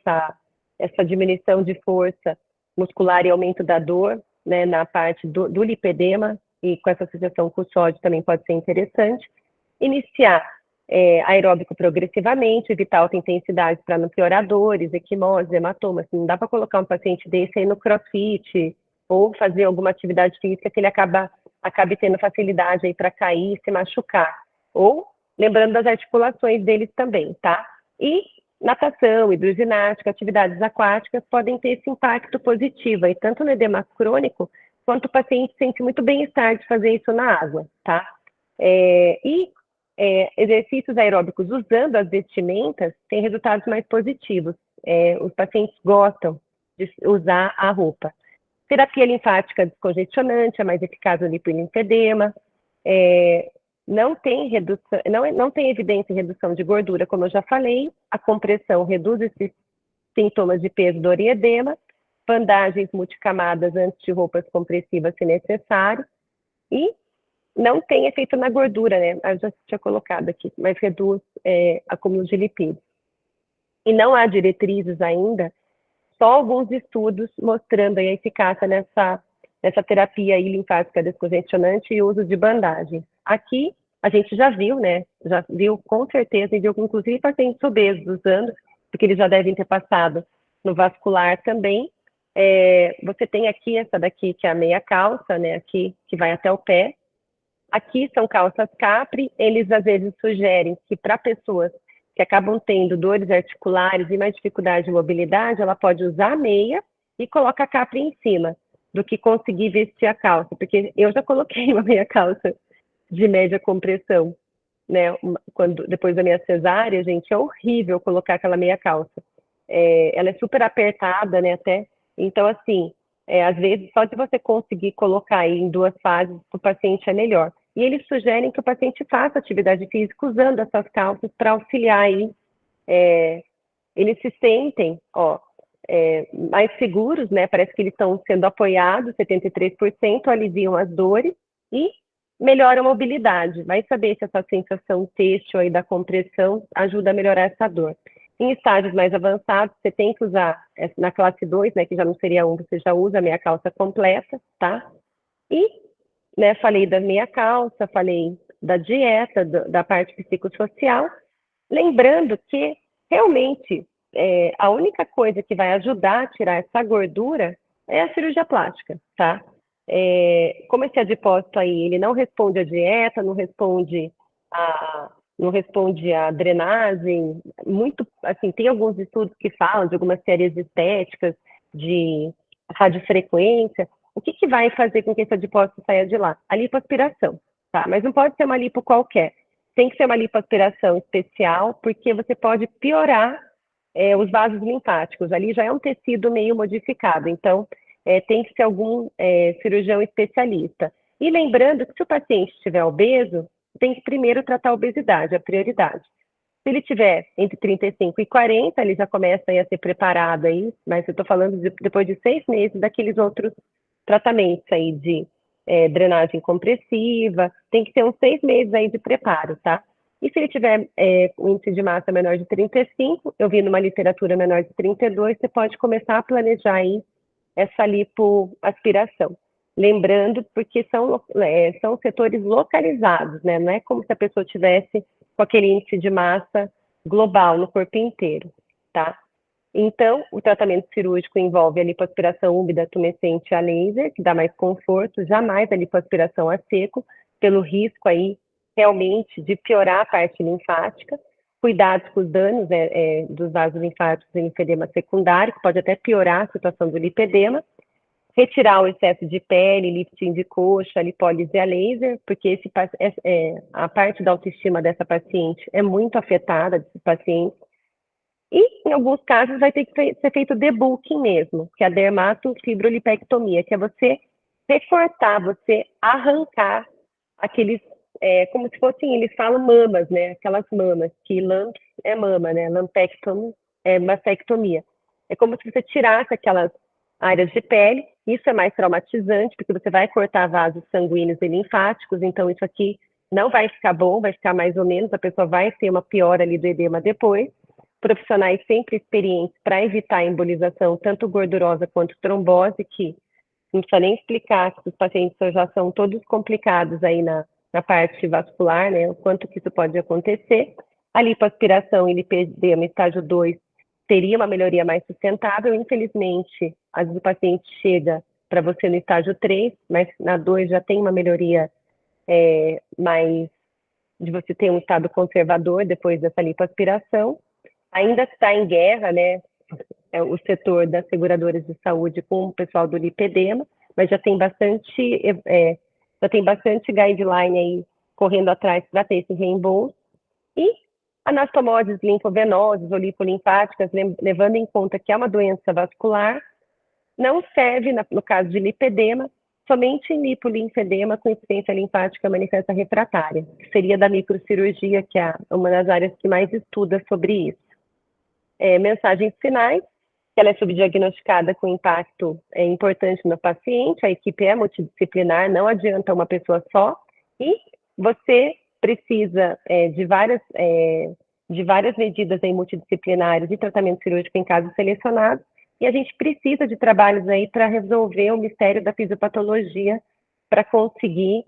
essa diminuição de força muscular e aumento da dor, né, na parte do lipedema, e com essa associação com o sódio também pode ser interessante. Iniciar aeróbico progressivamente, evitar alta intensidade para não piorar dores, equimoses, hematomas. Não dá para colocar um paciente desse aí no crossfit ou fazer alguma atividade física que ele acabe tendo facilidade aí para cair, se machucar. Ou lembrando das articulações deles também, tá? E natação, hidroginástica, atividades aquáticas podem ter esse impacto positivo, aí, tanto no edema crônico, quanto o paciente sente muito bem-estar de fazer isso na água, tá? Exercícios aeróbicos usando as vestimentas têm resultados mais positivos. Os pacientes gostam de usar a roupa. Terapia linfática descongestionante é mais eficaz no lipolinfedema. Não tem evidência em redução de gordura, como eu já falei. A compressão reduz esses sintomas de peso, dor e edema. Bandagens multicamadas antes de roupas compressivas, se necessário. E não tem efeito na gordura, né? Eu já tinha colocado aqui, mas reduz acúmulo de lipídios. E não há diretrizes ainda, só alguns estudos mostrando a eficácia nessa terapia aí linfática descongestionante e uso de bandagem. Aqui, a gente já viu, né? Já viu com certeza, e viu inclusive pacientes obesos usando, porque eles já devem ter passado no vascular também. Você tem aqui essa daqui, que é a meia calça, né? Aqui, que vai até o pé. Aqui são calças capri, eles às vezes sugerem que para pessoas que acabam tendo dores articulares e mais dificuldade de mobilidade, ela pode usar a meia e coloca a capri em cima, do que conseguir vestir a calça, porque eu já coloquei uma meia calça de média compressão, né? Depois da minha cesárea, gente, é horrível colocar aquela meia calça. Ela é super apertada, né, até. Então, assim, às vezes, só de você conseguir colocar aí em 2 fases, o paciente é melhor. E eles sugerem que o paciente faça atividade física usando essas calças para auxiliar aí. Eles se sentem, mais seguros, né? Parece que eles estão sendo apoiados, 73%, aliviam as dores e melhoram a mobilidade. Vai saber se essa sensação têxtil aí da compressão ajuda a melhorar essa dor. Em estágios mais avançados, você tem que usar, na classe 2, né, que já não seria 1, você já usa a meia calça completa, tá? E, né, falei da meia calça, falei da dieta, da parte psicossocial, lembrando que realmente a única coisa que vai ajudar a tirar essa gordura é a cirurgia plástica, tá? Como esse adipócito aí, ele não responde à dieta, a, não responde à drenagem, muito, assim, tem alguns estudos que falam de algumas séries estéticas, de radiofrequência, o que, que vai fazer com que esse adipócito saia de lá? A lipoaspiração, tá? Mas não pode ser uma lipo qualquer. Tem que ser uma lipoaspiração especial, porque você pode piorar os vasos linfáticos. Ali já é um tecido meio modificado, então tem que ser algum cirurgião especialista. E lembrando que se o paciente estiver obeso, tem que primeiro tratar a obesidade, a prioridade. Se ele tiver entre 35 e 40, ele já começa a ser preparado aí, mas eu estou falando depois de 6 meses daqueles outros tratamentos aí de drenagem compressiva, tem que ter uns 6 meses aí de preparo, tá? E se ele tiver um índice de massa menor de 35, eu vi numa literatura menor de 32, você pode começar a planejar aí essa lipoaspiração. Lembrando, porque são setores localizados, né? Não é como se a pessoa tivesse com aquele índice de massa global no corpo inteiro, tá? Então, o tratamento cirúrgico envolve a lipoaspiração úmida, tumescente a laser, que dá mais conforto, jamais a lipoaspiração a seco, pelo risco aí realmente de piorar a parte linfática, cuidados com os danos dos vasos linfáticos em linfedema secundário, que pode até piorar a situação do lipedema, retirar o excesso de pele, lifting de coxa, lipólise a laser, porque a parte da autoestima dessa paciente é muito afetada, desse paciente. E, em alguns casos, vai ter que ser feito debulking mesmo, que é a dermatofibrolipectomia, que é você recortar, você arrancar aqueles, como se fossem, eles falam mamas, né? Aquelas mamas, que lumps é mama, né? Lumpectomy é mastectomia. É como se você tirasse aquelas áreas de pele, isso é mais traumatizante, porque você vai cortar vasos sanguíneos e linfáticos, então isso aqui não vai ficar bom, vai ficar mais ou menos, a pessoa vai ter uma piora ali do edema depois. Profissionais sempre experientes para evitar a embolização, tanto gordurosa quanto trombose, que não precisa nem explicar que os pacientes já são todos complicados aí na parte vascular, né? O quanto que isso pode acontecer. A lipoaspiração e lipedema estágio 2 teria uma melhoria mais sustentável. Infelizmente, às vezes o paciente chega para você no estágio 3, mas na 2 já tem uma melhoria mais de você ter um estado conservador depois dessa lipoaspiração. Ainda está em guerra, né, o setor das seguradoras de saúde com o pessoal do lipedema, mas já tem bastante guideline aí correndo atrás para ter esse reembolso. E anastomoses linfovenosas ou lipolinfáticas, levando em conta que é uma doença vascular, não serve, no caso de lipedema, somente em lipolinfedema com insuficiência linfática manifesta refratária, que seria da microcirurgia, que é uma das áreas que mais estuda sobre isso. Mensagens finais, que ela é subdiagnosticada com impacto importante no paciente, a equipe é multidisciplinar, não adianta uma pessoa só, e você precisa de várias medidas multidisciplinares de tratamento cirúrgico em casos selecionados, e a gente precisa de trabalhos aí para resolver o mistério da fisiopatologia, para conseguir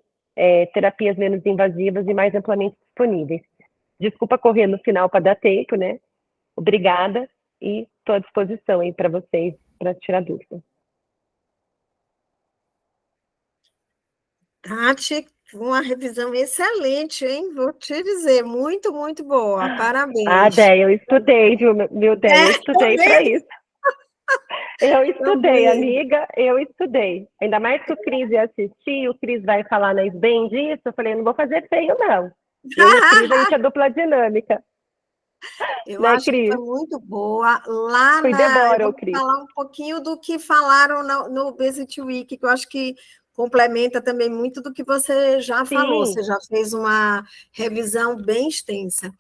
terapias menos invasivas e mais amplamente disponíveis. Desculpa correr no final para dar tempo, né? Obrigada e estou à disposição aí para vocês, para tirar dúvida. Tati, uma revisão excelente, hein? Vou te dizer, muito, muito boa. Parabéns. Dé, eu estudei, viu, Dé? Eu estudei para isso. Eu estudei, amiga, eu estudei. Ainda mais que o Cris ia assistir, o Cris vai falar na SBEM disso. Eu falei, não vou fazer feio, não. Eu e o Cris, a gente é dupla dinâmica. Eu acho Cris? Que foi muito boa. Lá Fui Débora, o Cris. Vou falar um pouquinho do que falaram no Obesity Week, que eu acho que complementa também muito do que você já falou. Você já fez uma revisão bem extensa.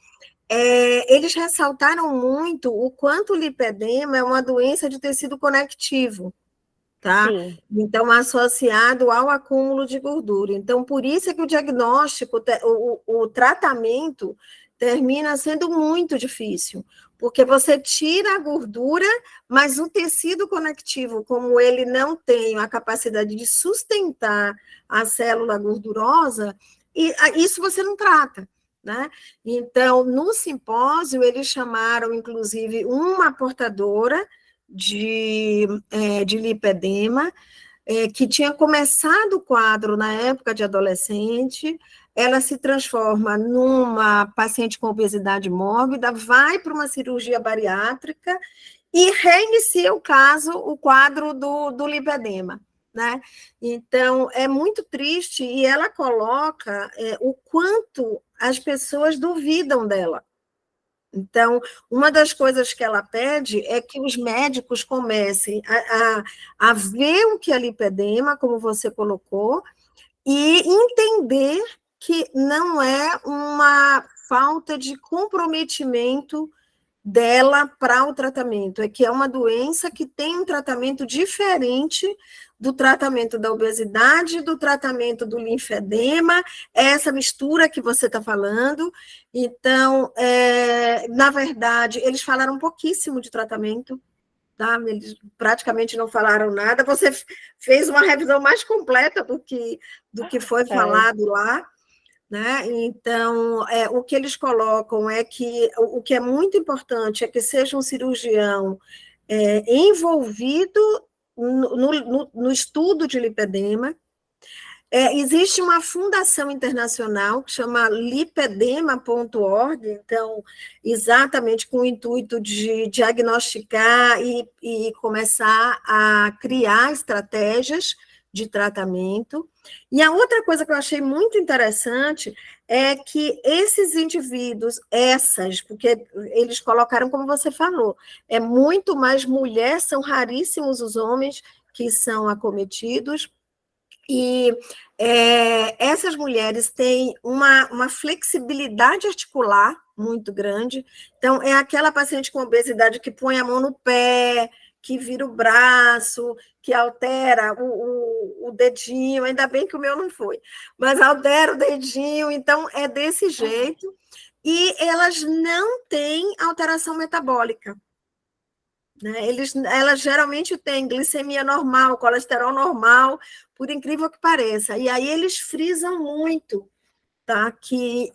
Eles ressaltaram muito o quanto o lipedema é uma doença de tecido conectivo, tá? Sim. Então, associado ao acúmulo de gordura. Então, por isso é que o diagnóstico, o tratamento termina sendo muito difícil, porque você tira a gordura, mas o tecido conectivo, como ele não tem a capacidade de sustentar a célula gordurosa, isso você não trata, né? Então, no simpósio, eles chamaram, inclusive, uma portadora de lipedema, que tinha começado o quadro na época de adolescente, ela se transforma numa paciente com obesidade mórbida, vai para uma cirurgia bariátrica e reinicia o quadro do lipedema, né? Então, é muito triste, e ela coloca o quanto as pessoas duvidam dela. Então, uma das coisas que ela pede é que os médicos comecem a ver o que é lipedema, como você colocou, e entender que não é uma falta de comprometimento dela para o tratamento, é que é uma doença que tem um tratamento diferente do tratamento da obesidade, do tratamento do linfedema, essa mistura que você está falando. Então, na verdade, eles falaram pouquíssimo de tratamento, tá? Eles praticamente não falaram nada. Você fez uma revisão mais completa do que foi falado lá, né? Então, o que eles colocam é que o que é muito importante é que seja um cirurgião envolvido no estudo de lipedema. Existe uma fundação internacional que chama lipedema.org, então, exatamente com o intuito de diagnosticar e começar a criar estratégias de tratamento. E a outra coisa que eu achei muito interessante é que esses indivíduos, porque eles colocaram, como você falou, é muito mais mulher, são raríssimos os homens que são acometidos, e essas mulheres têm uma flexibilidade articular muito grande. Então, é aquela paciente com obesidade que põe a mão no pé, que vira o braço, que altera o dedinho, ainda bem que o meu não foi, mas altera o dedinho, então é desse jeito, e elas não têm alteração metabólica. Né? Elas geralmente têm glicemia normal, colesterol normal, por incrível que pareça. E aí eles frisam muito, tá? Que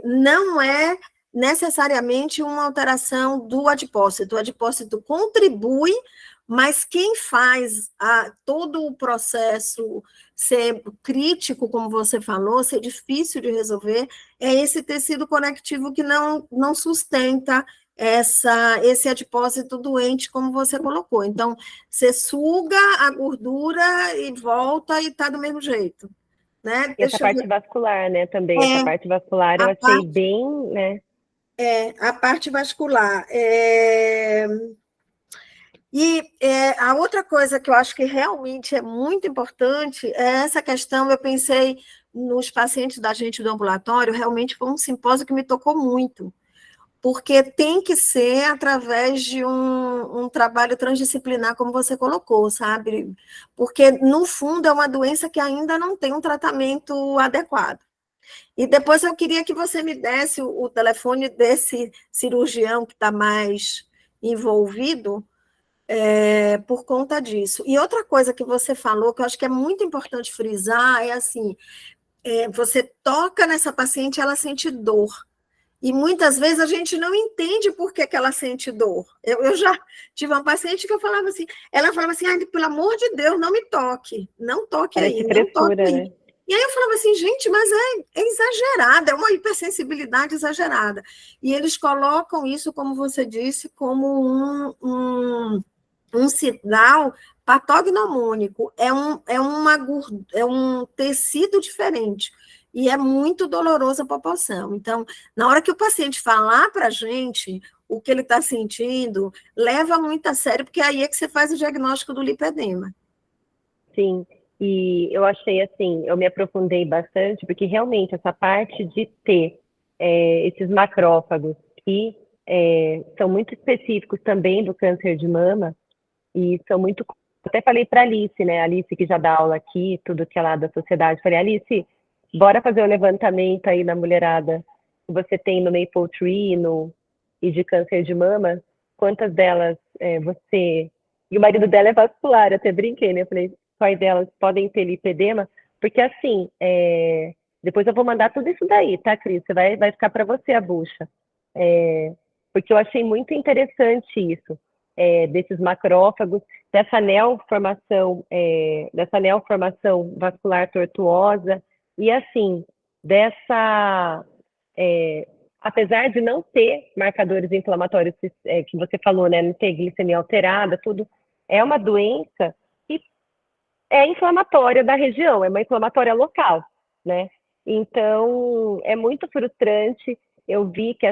não é necessariamente uma alteração do adipócito. O adipócito contribui, mas quem faz todo o processo ser crítico, como você falou, ser difícil de resolver, é esse tecido conectivo que não sustenta esse adipócito doente, como você colocou. Então, você suga a gordura e volta e está do mesmo jeito. Né? E essa parte vascular, né, também. Essa parte vascular eu achei bem, né? A parte vascular. E a outra coisa que eu acho que realmente é muito importante é essa questão, eu pensei nos pacientes da gente do ambulatório, realmente foi um simpósio que me tocou muito, porque tem que ser através de um trabalho transdisciplinar, como você colocou, sabe? Porque, no fundo, é uma doença que ainda não tem um tratamento adequado. E depois eu queria que você me desse o telefone desse cirurgião que está mais envolvido por conta disso. E outra coisa que você falou, que eu acho que é muito importante frisar, é assim, você toca nessa paciente, ela sente dor. E muitas vezes a gente não entende por que ela sente dor. Eu já tive uma paciente que eu falava assim, ela falava assim, pelo amor de Deus, não me toque, não toque aí, não toque aí. Né? E aí eu falava assim, gente, mas é exagerada, é uma hipersensibilidade exagerada. E eles colocam isso, como você disse, como um sinal patognomônico, é um tecido diferente. E é muito dolorosa a proporção. Então, na hora que o paciente falar para a gente o que ele está sentindo, leva muito a sério, porque aí é que você faz o diagnóstico do lipedema. Sim, e eu achei assim, eu me aprofundei bastante, porque realmente essa parte de ter esses macrófagos que são muito específicos também do câncer de mama, e são muito... Até falei para a Alice, né? A Alice que já dá aula aqui, tudo que é lá da sociedade, falei, Alice, bora fazer um levantamento aí na mulherada você tem no Maple Tree e de câncer de mama, quantas delas você... E o marido dela é vascular, eu até brinquei, né? Eu falei, quais delas podem ter lipedema? Porque assim, depois eu vou mandar tudo isso daí, tá, Cris? Vai ficar para você a bucha. Porque eu achei muito interessante isso, desses macrófagos, dessa neoformação vascular tortuosa, e assim, apesar de não ter marcadores inflamatórios, que você falou, né, não ter glicemia alterada, tudo, é uma doença que é inflamatória da região, é uma inflamatória local, né? Então, é muito frustrante. Eu vi que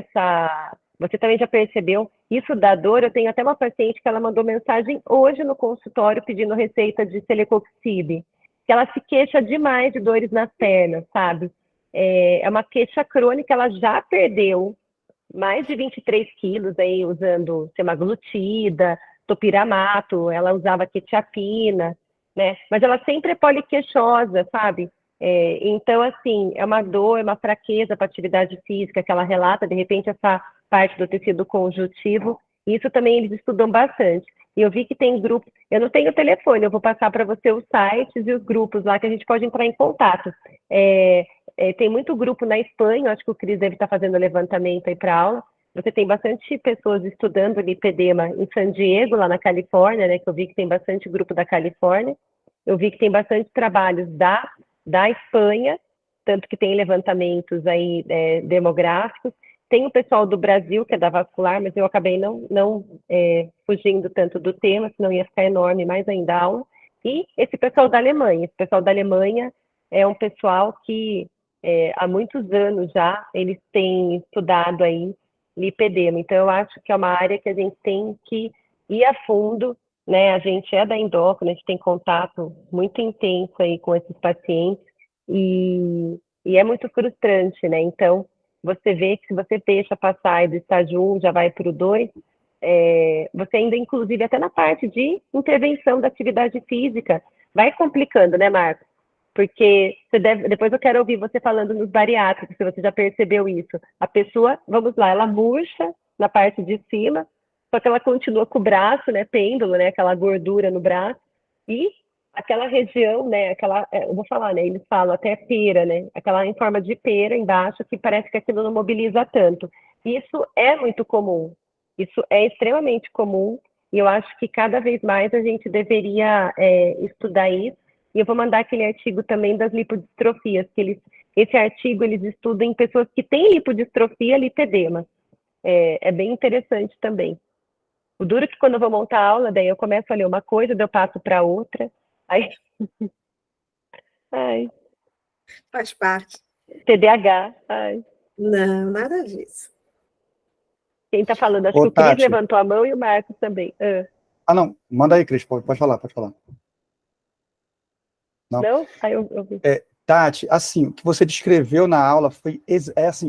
você também já percebeu, isso da dor. Eu tenho até uma paciente que ela mandou mensagem hoje no consultório pedindo receita de celecoxib, que ela se queixa demais de dores nas pernas, sabe? É uma queixa crônica, ela já perdeu mais de 23 quilos aí usando semaglutida, topiramato, ela usava quetiapina, né? Mas ela sempre é poliqueixosa, sabe? Então, assim, é uma dor, é uma fraqueza para a atividade física que ela relata, de repente, essa parte do tecido conjuntivo, isso também eles estudam bastante. E eu vi que tem grupos, eu não tenho telefone, eu vou passar para você os sites e os grupos lá que a gente pode entrar em contato. Tem muito grupo na Espanha, acho que o Cris deve estar fazendo levantamento aí para aula. Você tem bastante pessoas estudando lipedema em San Diego, lá na Califórnia, né? Que eu vi que tem bastante grupo da Califórnia. Eu vi que tem bastante trabalhos da Espanha, tanto que tem levantamentos aí demográficos. Tem o pessoal do Brasil, que é da vascular, mas eu acabei não fugindo tanto do tema, senão ia ficar enorme mais ainda a aula. E esse pessoal da Alemanha. Esse pessoal da Alemanha é um pessoal que há muitos anos já eles têm estudado aí lipedema. Então, eu acho que é uma área que a gente tem que ir a fundo, né? A gente é da endócrina, a gente tem contato muito intenso aí com esses pacientes e é muito frustrante, né? Então, você vê que se você deixa passar do estágio 1, já vai para o 2, você ainda, inclusive, até na parte de intervenção da atividade física, vai complicando, né, Marcos? Porque depois eu quero ouvir você falando nos bariátricos, se você já percebeu isso. A pessoa, vamos lá, ela murcha na parte de cima, só que ela continua com o braço, né, pêndulo, né, aquela gordura no braço, e aquela região, né, eu vou falar, né, eles falam até pera, né, aquela em forma de pera embaixo, que parece que aquilo não mobiliza tanto. Isso é muito comum, isso é extremamente comum, e eu acho que cada vez mais a gente deveria estudar isso. E eu vou mandar aquele artigo também das lipodistrofias, esse artigo eles estudam em pessoas que têm lipodistrofia, lipedema. É bem interessante também. O duro é que quando eu vou montar a aula, daí eu começo a ler uma coisa, daí eu passo para outra. Aí... Ai. Faz parte. TDAH. Ai. Não, nada disso. Quem está falando? Acho Ô, que o Cris Tati. levantou a mão e o Marcos também. Não, manda aí, Cris, pode falar, pode falar. Não? Aí eu vi. Tati, assim, o que você descreveu na aula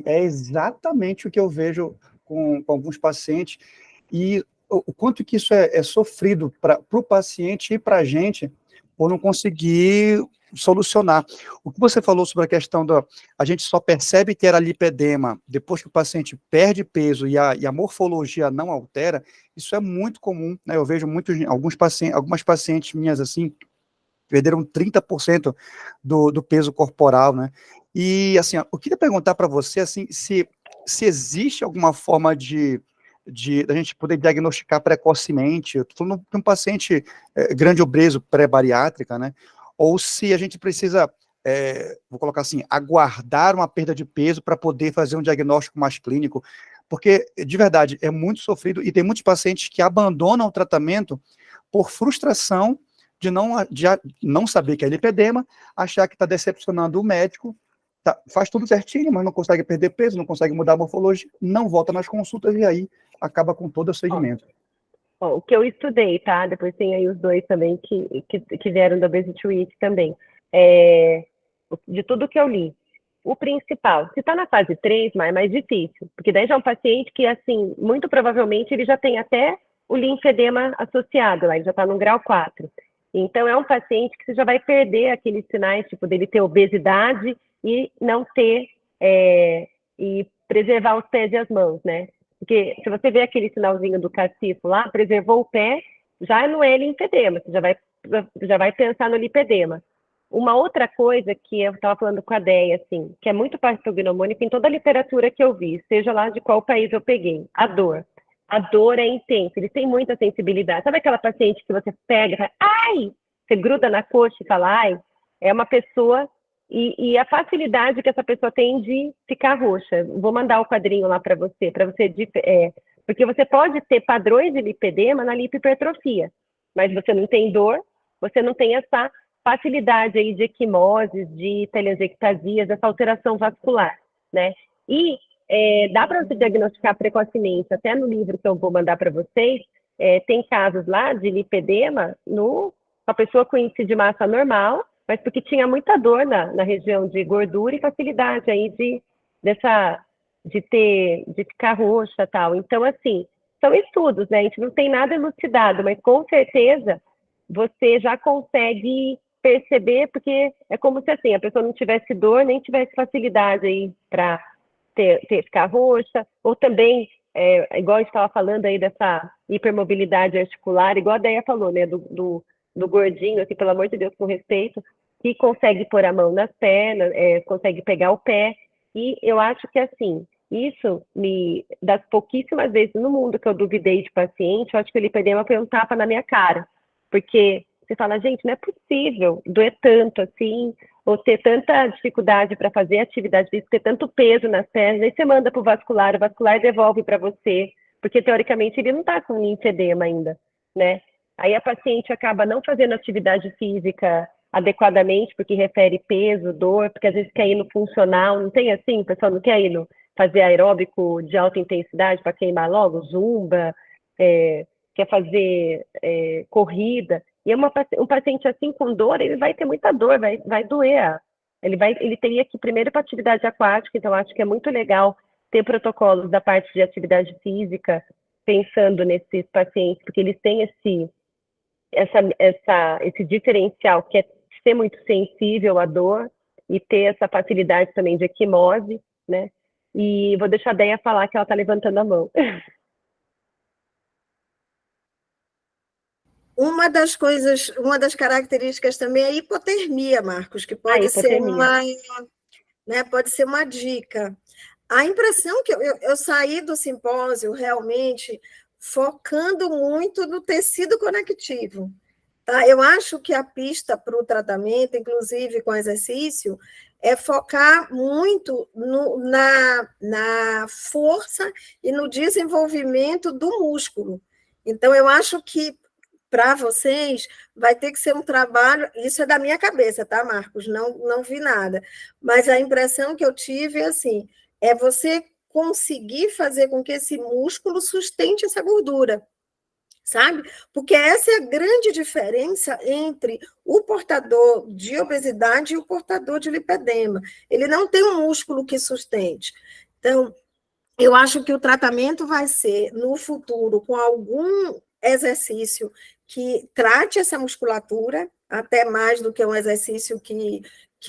é exatamente o que eu vejo com alguns pacientes, e o quanto que isso é sofrido para o paciente e para a gente, por não conseguir solucionar. O que você falou sobre a questão a gente só percebe que era lipedema depois que o paciente perde peso e a morfologia não altera, isso é muito comum, né? Eu vejo algumas pacientes minhas assim, perderam 30% do peso corporal, né? E, assim, eu queria perguntar para você, assim, se existe alguma forma da gente poder diagnosticar precocemente, eu estou falando de um paciente grande obeso, pré-bariátrica, né? Ou se a gente precisa, vou colocar assim, aguardar uma perda de peso para poder fazer um diagnóstico mais clínico, porque, de verdade, é muito sofrido, e tem muitos pacientes que abandonam o tratamento por frustração de não saber que é lipedema, achar que está decepcionando o médico, faz tudo certinho, mas não consegue perder peso, não consegue mudar a morfologia, não volta nas consultas e aí acaba com todo o segmento. O que eu estudei, tá? Depois tem aí os dois também que vieram da Obesity Week também. De tudo que eu li. O principal, se está na fase 3, é mais difícil, porque daí já é um paciente que, assim, muito provavelmente ele já tem até o linfedema associado, lá, ele já está no grau 4. Então, é um paciente que você já vai perder aqueles sinais, tipo, dele ter obesidade e não ter, e preservar os pés e as mãos, né? Porque se você vê aquele sinalzinho do cacifo lá, preservou o pé, já não é linfedema, você já vai pensar no lipedema. Uma outra coisa que eu estava falando com a Deia, assim, que é muito patognomônica em toda a literatura que eu vi, seja lá de qual país eu peguei, a dor. A dor é intensa, eles têm muita sensibilidade. Sabe aquela paciente que você pega e fala, ai! Você gruda na coxa e fala, ai! É uma pessoa, e a facilidade que essa pessoa tem de ficar roxa. Vou mandar o quadrinho lá para você, porque você pode ter padrões de lipedema na lipohipertrofia, mas você não tem dor, você não tem essa facilidade aí de equimoses, de telangiectasias, essa alteração vascular, né? E dá para você diagnosticar precocemente, até no livro que eu vou mandar para vocês, tem casos lá de lipedema com a pessoa com índice de massa normal, mas porque tinha muita dor na região de gordura e facilidade aí de ficar roxa e tal. Então, assim, são estudos, né? A gente não tem nada elucidado, mas com certeza você já consegue perceber, porque é como se assim, a pessoa não tivesse dor, nem tivesse facilidade aí para ficar roxa, ou também, igual a gente estava falando aí dessa hipermobilidade articular, igual a Deia falou, né, do gordinho, assim, pelo amor de Deus, com respeito, que consegue pôr a mão nas pernas, consegue pegar o pé, e eu acho que, assim, isso das pouquíssimas vezes no mundo que eu duvidei de paciente, eu acho que o lipedema foi um tapa na minha cara, porque você fala, gente, não é possível doer tanto assim, ou ter tanta dificuldade para fazer atividade física, ter tanto peso nas pernas, aí você manda para o vascular devolve para você, porque teoricamente ele não está com linfedema ainda, né? Aí a paciente acaba não fazendo atividade física adequadamente, porque refere peso, dor, porque às vezes quer ir no funcional, não tem assim, o pessoal não quer ir fazer aeróbico de alta intensidade para queimar logo, zumba, quer fazer corrida, e um paciente assim com dor, ele vai ter muita dor, vai doer. Ele teria que ir primeiro para atividade aquática, então acho que é muito legal ter protocolos da parte de atividade física, pensando nesses pacientes, porque eles têm esse diferencial, que é ser muito sensível à dor e ter essa facilidade também de equimose, né? E vou deixar a Deia falar que ela está levantando a mão. Uma das características também é a hipotermia, Marcos, que pode ser pode ser uma dica. A impressão que eu saí do simpósio realmente focando muito no tecido conectivo. Tá? Eu acho que a pista para o tratamento, inclusive com exercício, é focar muito na força e no desenvolvimento do músculo. Então, eu acho que para vocês vai ter que ser um trabalho, isso é da minha cabeça, tá, Marcos? Não vi nada. Mas a impressão que eu tive é assim, é você conseguir fazer com que esse músculo sustente essa gordura, sabe? Porque essa é a grande diferença entre o portador de obesidade e o portador de lipedema. Ele não tem um músculo que sustente. Então, eu acho que o tratamento vai ser, no futuro, com algum exercício que trate essa musculatura, até mais do que um exercício que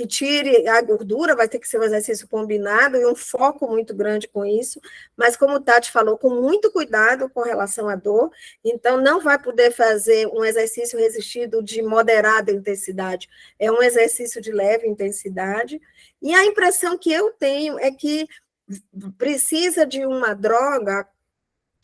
tire a gordura, vai ter que ser um exercício combinado e um foco muito grande com isso, mas como o Tati falou, com muito cuidado com relação à dor, então não vai poder fazer um exercício resistido de moderada intensidade, é um exercício de leve intensidade, e a impressão que eu tenho é que precisa de uma droga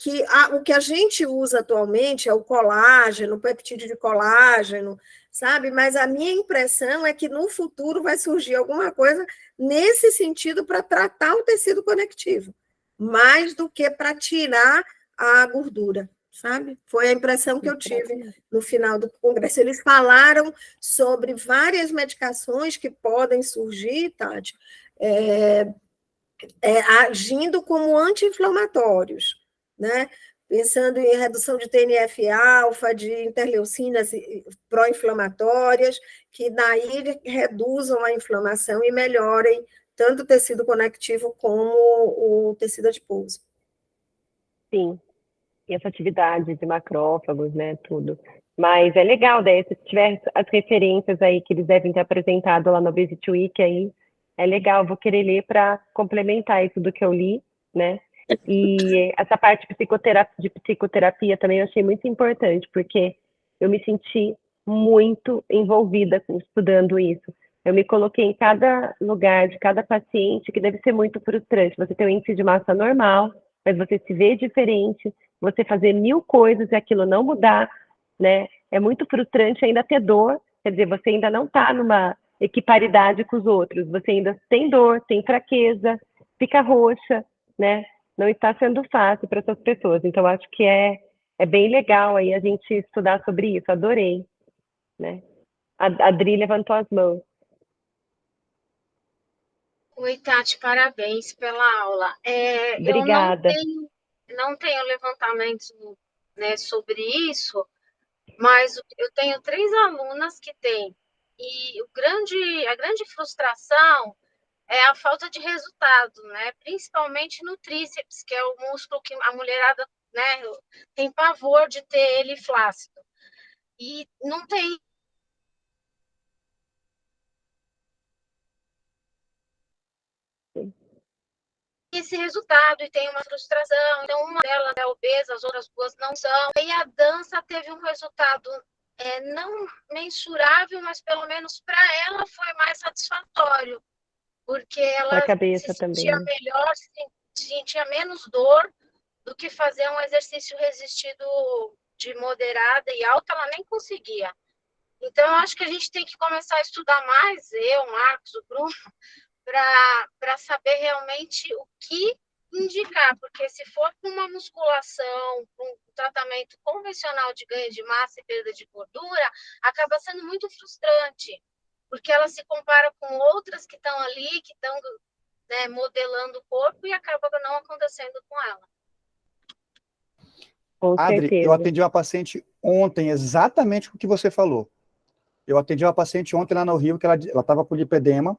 que o que a gente usa atualmente é o colágeno, o peptídeo de colágeno, sabe? Mas a minha impressão é que no futuro vai surgir alguma coisa nesse sentido para tratar o tecido conectivo, mais do que para tirar a gordura, sabe? Foi a impressão que eu tive no final do congresso. Eles falaram sobre várias medicações que podem surgir, Tati, agindo como anti-inflamatórios, né? Pensando em redução de TNF-alfa, de interleucinas pró-inflamatórias, que daí reduzam a inflamação e melhorem tanto o tecido conectivo como o tecido adiposo. Sim, e essa atividade de macrófagos, né, tudo. Mas é legal, daí, se tiver as referências aí que eles devem ter apresentado lá no Obesity Week, aí é legal, vou querer ler para complementar isso do que eu li, né? E essa parte de psicoterapia também eu achei muito importante, porque eu me senti muito envolvida estudando isso. Eu me coloquei em cada lugar de cada paciente, que deve ser muito frustrante. Você tem um índice de massa normal, mas você se vê diferente, você fazer 1000 coisas e aquilo não mudar, né? É muito frustrante ainda ter dor, quer dizer, você ainda não está numa equiparidade com os outros, você ainda tem dor, tem fraqueza, fica roxa, né? Não está sendo fácil para essas pessoas. Então, acho que é bem legal aí a gente estudar sobre isso. Adorei, né? A Adri levantou as mãos. Oi, Tati, parabéns pela aula. Eu Obrigada. não tenho levantamentos, né, sobre isso, mas eu tenho 3 alunas que têm. E a grande frustração é a falta de resultado, né? Principalmente no tríceps, que é o músculo que a mulherada, né, tem pavor de ter ele flácido. E não tem esse resultado e tem uma frustração. Então, uma delas é obesa, as outras 2 não são. E a dança teve um resultado não mensurável, mas pelo menos para ela foi mais satisfatório, porque Para a ela se cabeça sentia também. melhor, se sentia menos dor do que fazer um exercício resistido de moderada e alta, ela nem conseguia. Então, eu acho que a gente tem que começar a estudar mais, eu, o Marcos, o Bruno, para saber realmente o que indicar, porque se for para uma musculação, para um tratamento convencional de ganho de massa e perda de gordura, acaba sendo muito frustrante, porque ela se compara com outras que estão ali, que estão, né, modelando o corpo e acaba não acontecendo com ela. Com Adri, eu certeza. atendi uma paciente ontem, exatamente o que você falou. Eu atendi uma paciente ontem lá no Rio, que ela estava com lipedema,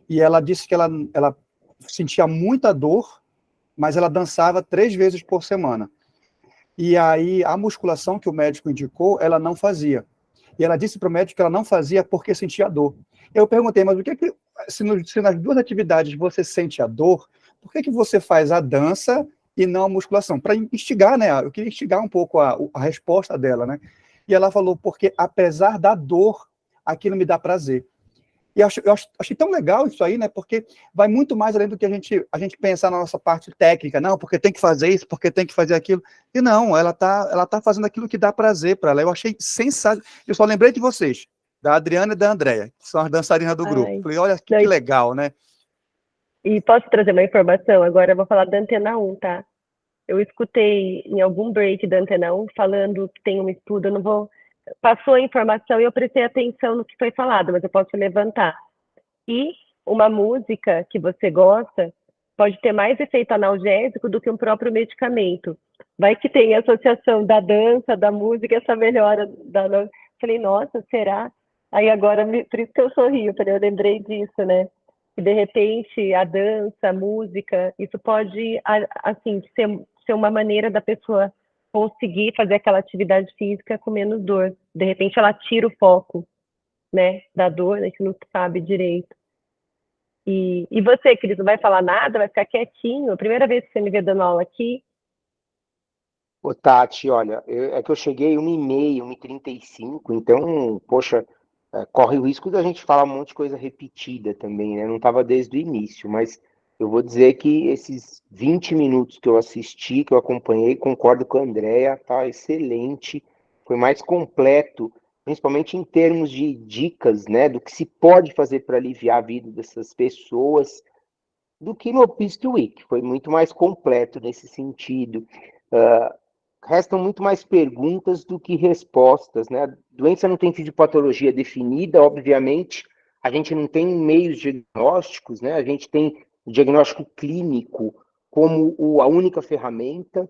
e ela disse que ela sentia muita dor, mas ela dançava 3 vezes por semana. E aí, a musculação que o médico indicou, ela não fazia. E ela disse para o médico que ela não fazia porque sentia dor. Eu perguntei, mas o que se nas 2 atividades você sente a dor, por que você faz a dança e não a musculação? Para instigar, né? Eu queria instigar um pouco a resposta dela, né? E ela falou, porque apesar da dor, aquilo me dá prazer. E eu achei tão legal isso aí, né? Porque vai muito mais além do que a gente pensar na nossa parte técnica, não, porque tem que fazer isso, porque tem que fazer aquilo. E não, ela tá fazendo aquilo que dá prazer para ela. Eu achei sensacional. Eu só lembrei de vocês, da Adriana e da Andréia, que são as dançarinas do grupo. Ai. Falei, olha que Não, legal, né? e posso trazer uma informação? Agora eu vou falar da Antena 1, tá? Eu escutei em algum break da Antena 1 falando que tem um estudo, eu não vou. Passou a informação e eu prestei atenção no que foi falado, mas eu posso levantar. E uma música que você gosta pode ter mais efeito analgésico do que um próprio medicamento. Vai que tem associação da dança, da música, essa melhora da. Falei, nossa, será? Aí agora, por isso que eu sorrio, eu lembrei disso, né? Que de repente a dança, a música, isso pode, assim, ser uma maneira da pessoa conseguir fazer aquela atividade física com menos dor. De repente ela tira o foco, né, da dor, a gente não sabe direito. E você, Cris, não vai falar nada? Vai ficar quietinho? A primeira vez que você me vê dando aula aqui? Ô, Tati, olha, é que eu cheguei 1h30, 1h35, então, poxa, corre o risco da gente falar um monte de coisa repetida também, né? Não estava desde o início, mas eu vou dizer que esses 20 minutos que eu assisti, que eu acompanhei, concordo com a Andrea, tá excelente, foi mais completo, principalmente em termos de dicas, né, do que se pode fazer para aliviar a vida dessas pessoas, do que no Obesity Week, foi muito mais completo nesse sentido. Restam muito mais perguntas do que respostas, né? A doença não tem fisiopatologia definida, obviamente, a gente não tem meios diagnósticos, né? A gente tem o diagnóstico clínico como a única ferramenta.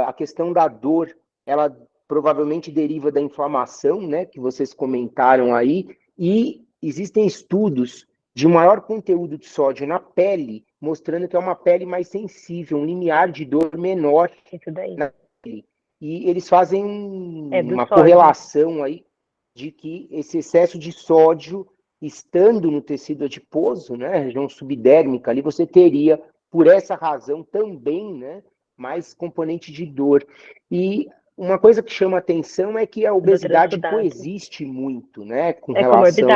A questão da dor, ela provavelmente deriva da inflamação, né? Que vocês comentaram aí, e existem estudos de maior conteúdo de sódio na pele, mostrando que é uma pele mais sensível, um limiar de dor menor. Isso daí. E eles fazem uma correlação aí de que esse excesso de sódio, estando no tecido adiposo, né, região subdérmica, ali você teria por essa razão também, né, mais componente de dor. E uma coisa que chama atenção é que a obesidade coexiste muito, né, com relação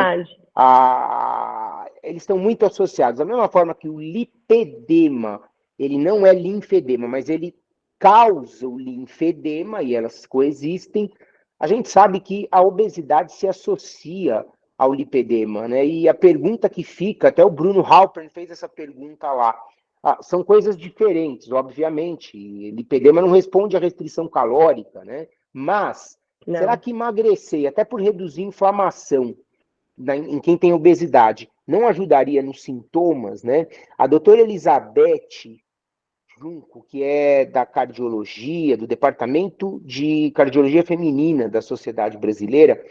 a... Eles estão muito associados. Da mesma forma que o lipedema, ele não é linfedema, mas ele causa o linfedema e elas coexistem. A gente sabe que a obesidade se associa ao lipedema, né? E a pergunta que fica, até o Bruno Halpern fez essa pergunta lá, são coisas diferentes, obviamente. Lipedema não responde à restrição calórica, né? Mas será que emagrecer, até por reduzir inflamação em quem tem obesidade, não ajudaria nos sintomas, né? A doutora Elizabeth Junco, que é da cardiologia, do Departamento de Cardiologia Feminina da Sociedade Brasileira,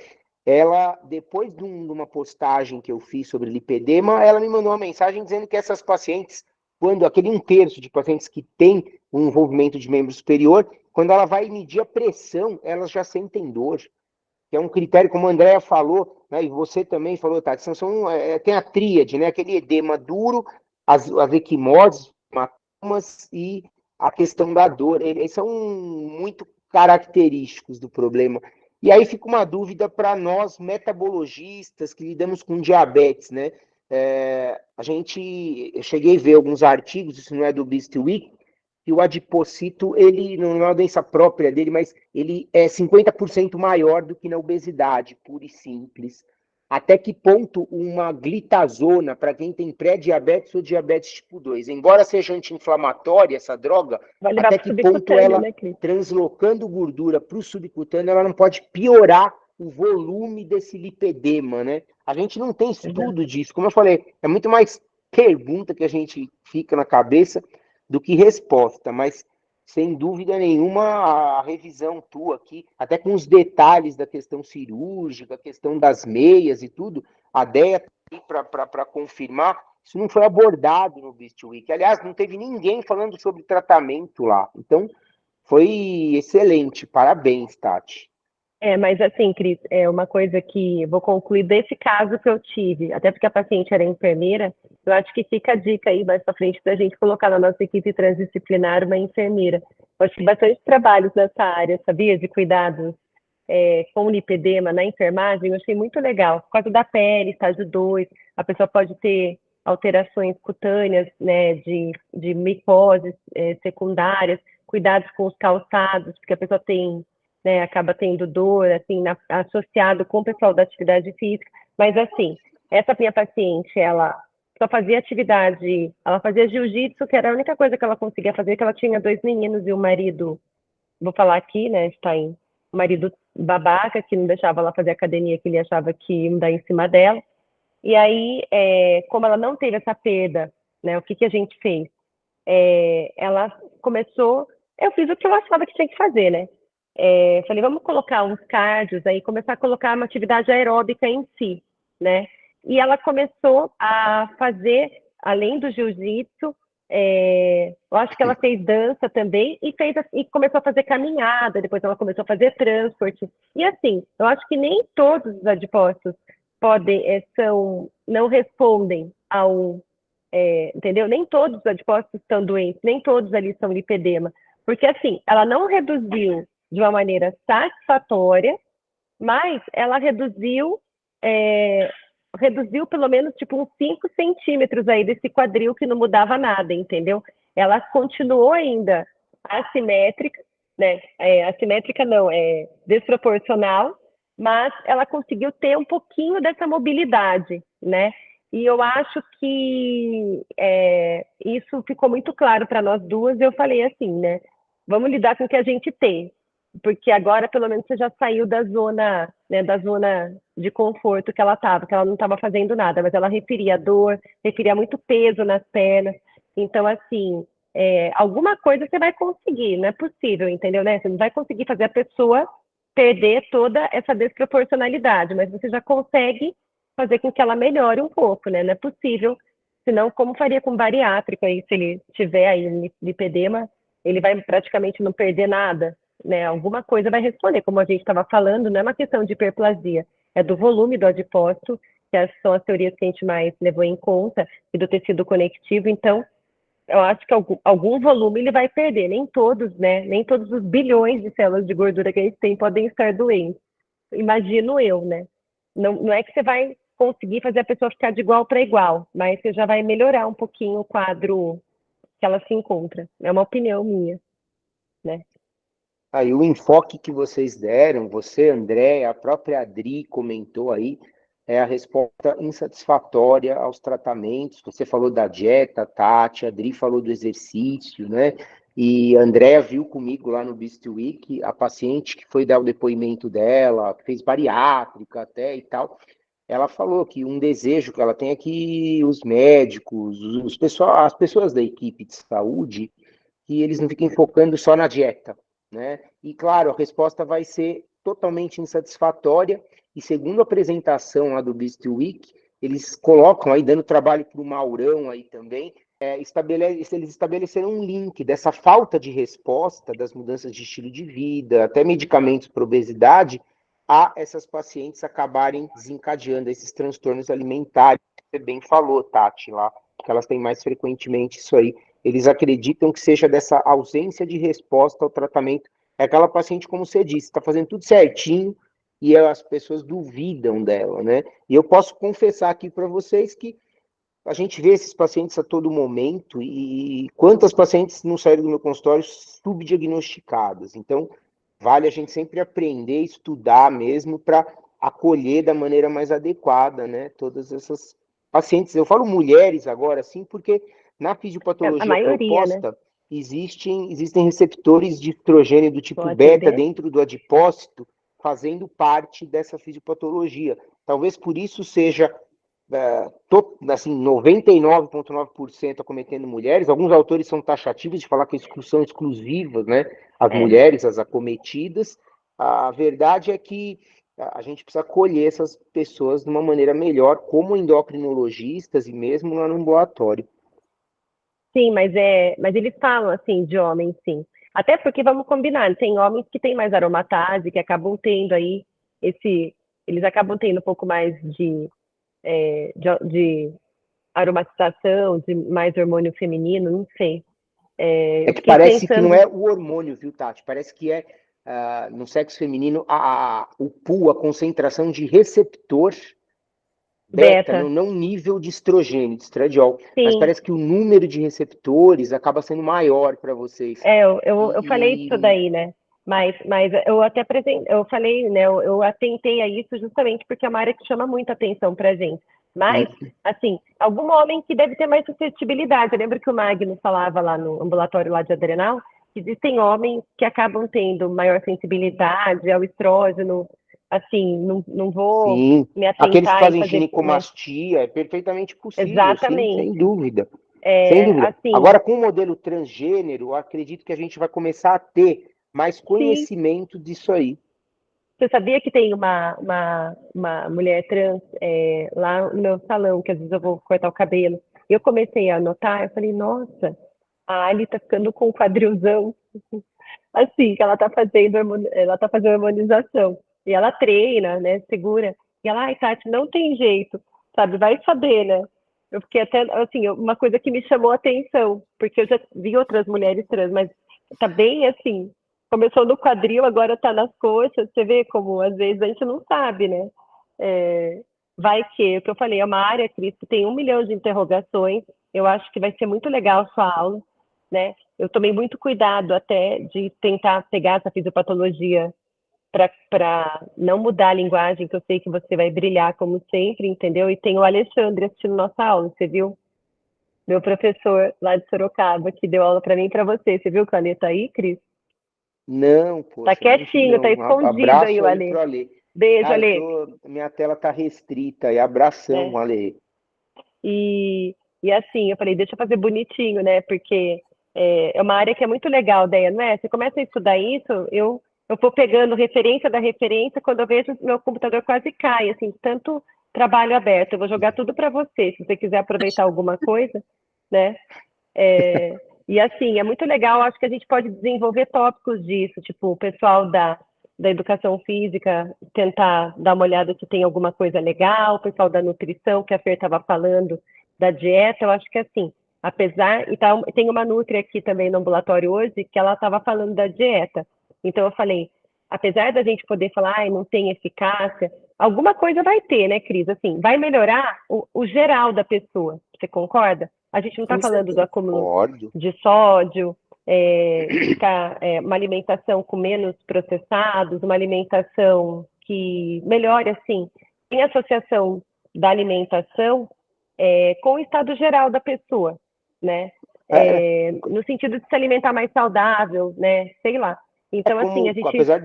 ela, depois de uma postagem que eu fiz sobre lipedema, ela me mandou uma mensagem dizendo que essas pacientes, quando aquele 1/3 de pacientes que tem um envolvimento de membro superior, quando ela vai medir a pressão, elas já sentem dor. Que é um critério, como a Andrea falou, né, e você também falou, Tati, tem a tríade, né, aquele edema duro, as equimoses, hematomas e a questão da dor. Eles são muito característicos do problema. E aí fica uma dúvida para nós, metabologistas, que lidamos com diabetes, né? Eu cheguei a ver alguns artigos, isso não é do Obesity Week, que o adipocito, ele não é uma doença própria dele, mas ele é 50% maior do que na obesidade, pura e simples. Até que ponto uma glitazona, para quem tem pré-diabetes ou diabetes tipo 2, embora seja anti-inflamatória essa droga, até que ponto ela, né, translocando gordura para o subcutâneo, ela não pode piorar o volume desse lipedema, né? A gente não tem estudo disso. Como eu falei, é muito mais pergunta que a gente fica na cabeça do que resposta, mas sem dúvida nenhuma a revisão tua aqui, até com os detalhes da questão cirúrgica, a questão das meias e tudo, a ideia para confirmar, isso não foi abordado no Obesity Week. Aliás, não teve ninguém falando sobre tratamento lá. Então, foi excelente. Parabéns, Tati. Mas assim, Cris, é uma coisa que vou concluir desse caso que eu tive, até porque a paciente era enfermeira, eu acho que fica a dica aí mais para frente da gente colocar na nossa equipe transdisciplinar uma enfermeira. Eu acho que bastante trabalhos nessa área, sabia? De cuidados com lipedema na enfermagem, eu achei muito legal. Por causa da pele, estágio 2, a pessoa pode ter alterações cutâneas, né, de micoses secundárias, cuidados com os calçados, porque a pessoa tem... né, acaba tendo dor, assim, associado com o pessoal da atividade física, mas assim, essa minha paciente, ela só fazia atividade, ela fazia jiu-jitsu, que era a única coisa que ela conseguia fazer, que ela tinha 2 meninos e um marido, vou falar aqui, né, está aí, um marido babaca, que não deixava ela fazer academia, que ele achava que ia dar em cima dela, e aí, como ela não teve essa perda, né, o que a gente fez? Ela começou, eu fiz o que eu achava que tinha que fazer, né, falei, vamos colocar uns cardios aí, começar a colocar uma atividade aeróbica em si, né? E ela começou a fazer, além do jiu-jitsu, eu acho que ela fez dança também e começou a fazer caminhada, depois ela começou a fazer transporte. E assim, eu acho que nem todos os adipócitos não respondem ao... entendeu? Nem todos os adipócitos estão doentes, nem todos ali são lipedema. Porque assim, ela não reduziu de uma maneira satisfatória, mas ela reduziu pelo menos tipo uns 5 centímetros aí desse quadril que não mudava nada, entendeu? Ela continuou ainda assimétrica, né? Assimétrica não, desproporcional, mas ela conseguiu ter um pouquinho dessa mobilidade, né? E eu acho que isso ficou muito claro para nós duas, e eu falei assim, né? Vamos lidar com o que a gente tem, porque agora pelo menos você já saiu da zona, né, da zona de conforto que ela estava, que ela não estava fazendo nada, mas ela referia dor, referia muito peso nas pernas. Então, assim, alguma coisa você vai conseguir, não é possível, entendeu, né? Você não vai conseguir fazer a pessoa perder toda essa desproporcionalidade, mas você já consegue fazer com que ela melhore um pouco, né? Não é possível, senão como faria com bariátrico aí, se ele tiver aí lipedema, ele vai praticamente não perder nada, né? Alguma coisa vai responder, como a gente estava falando, não é uma questão de hiperplasia, é do volume do adipócito, que são as teorias que a gente mais levou em conta, e do tecido conectivo. Então, eu acho que algum volume ele vai perder, nem todos, né? Nem todos os bilhões de células de gordura que a gente tem podem estar doentes. Imagino eu, né? Não é que você vai conseguir fazer a pessoa ficar de igual para igual, mas você já vai melhorar um pouquinho o quadro que ela se encontra. É uma opinião minha, né? Aí o enfoque que vocês deram, você, André, a própria Adri comentou aí, é a resposta insatisfatória aos tratamentos. Você falou da dieta, Tati, a Adri falou do exercício, né? E a Andrea viu comigo lá no Beast Week a paciente que foi dar o depoimento dela, que fez bariátrica até e tal. Ela falou que um desejo que ela tem é que os médicos, as pessoas da equipe de saúde, que eles não fiquem focando só na dieta, né? E claro, a resposta vai ser totalmente insatisfatória. E segundo a apresentação lá do Beast Week, eles colocam aí, dando trabalho para o Maurão aí também, eles estabeleceram um link dessa falta de resposta das mudanças de estilo de vida, até medicamentos para obesidade, a essas pacientes acabarem desencadeando esses transtornos alimentares. Você bem falou, Tati, lá, que elas têm mais frequentemente isso aí. Eles acreditam que seja dessa ausência de resposta ao tratamento. É aquela paciente, como você disse, está fazendo tudo certinho e as pessoas duvidam dela, né? E eu posso confessar aqui para vocês que a gente vê esses pacientes a todo momento e quantas pacientes não saíram do meu consultório subdiagnosticadas. Então, vale a gente sempre aprender, estudar mesmo para acolher da maneira mais adequada, né? Todas essas pacientes. Eu falo mulheres agora, sim, porque na A fisiopatologia maioria, né? composta existem receptores de estrogênio do tipo Pode beta ver. dentro do adipócito, fazendo parte dessa fisiopatologia. Talvez por isso seja assim, 99,9% acometendo mulheres. Alguns autores são taxativos de falar que são exclusivas, né? As É. mulheres, as acometidas. A verdade é que a gente precisa acolher essas pessoas de uma maneira melhor, como endocrinologistas e mesmo lá no ambulatório. Sim, mas eles falam assim de homens, sim. Até porque vamos combinar, tem homens que têm mais aromatase, que acabam tendo aí eles acabam tendo um pouco mais de aromatização, de mais hormônio feminino, não sei. É Eu que fiquei parece que não pensando, é o hormônio, viu, Tati? Parece que é no sexo feminino o pool, a concentração de receptor beta, beta, não nível de estrogênio, de estradiol, mas sim. parece que o número de receptores acaba sendo maior para vocês. Eu falei disso daí, né? Mas eu até eu falei, né? Eu atentei a isso justamente porque é uma área que chama muita atenção pra gente. Mas, assim, algum homem que deve ter mais suscetibilidade. Eu lembro que o Magno falava lá no ambulatório lá de adrenal que existem homens que acabam tendo maior sensibilidade ao estrógeno. Assim, não vou Sim, me aqueles que atentar em fazem fazer, né? ginecomastia, é perfeitamente possível, sim, sem Exatamente. dúvida. Sem dúvida. Assim, Agora, com o modelo transgênero, eu acredito que a gente vai começar a ter mais sim. conhecimento disso aí. Você sabia que tem uma mulher trans lá no meu salão, que às vezes eu vou cortar o cabelo. Eu comecei a notar, eu falei, nossa, a Ali tá ficando com um quadrilzão, assim, que ela tá fazendo harmonização. E ela treina, né, segura. E ela, ai, Tati, não tem jeito, sabe, vai saber, né? Eu fiquei até, assim, uma coisa que me chamou a atenção, porque eu já vi outras mulheres trans, mas tá bem assim, começou no quadril, agora tá nas coxas, você vê como às vezes a gente não sabe, né? É, vai que, o que eu falei, é uma área, Cris, que tem 1 milhão de interrogações, eu acho que vai ser muito legal a sua aula, né? Eu tomei muito cuidado até de tentar pegar essa fisiopatologia para não mudar a linguagem, que eu sei que você vai brilhar como sempre, entendeu? E tem o Alexandre assistindo nossa aula, você viu? Meu professor lá de Sorocaba, que deu aula para mim e para você. Você viu que o Ale tá aí, Cris? Não, Tá poxa, não vi quietinho, tá não. escondido aí Abraço o aí Ale. pro Ale. Beijo, Ale. Minha tela tá restrita e abração, Né? Ale. E assim, eu falei, deixa eu fazer bonitinho, né? Porque é uma área que é muito legal, Deia, não é? Você começa a estudar isso, eu vou pegando referência da referência, quando eu vejo meu computador quase cai, assim, tanto trabalho aberto. Eu vou jogar tudo para você, se você quiser aproveitar alguma coisa, né? E assim, é muito legal, acho que a gente pode desenvolver tópicos disso, tipo, o pessoal da educação física tentar dar uma olhada se tem alguma coisa legal, o pessoal da nutrição, que a Fer estava falando, da dieta, eu acho que assim, Apesar, então, tem uma nutri aqui também no ambulatório hoje que ela estava falando da dieta. Então eu falei, apesar da gente poder falar, ai, não tem eficácia, alguma coisa vai ter, né, Cris? Assim, vai melhorar o geral da pessoa. Você concorda? A gente não está Com falando do certeza. acúmulo Concordo. de sódio, ficar uma alimentação com menos processados, uma alimentação que melhore, assim, em associação da alimentação com o estado geral da pessoa, né? No sentido de se alimentar mais saudável, né? Sei lá. Então, assim, a Como, gente... apesar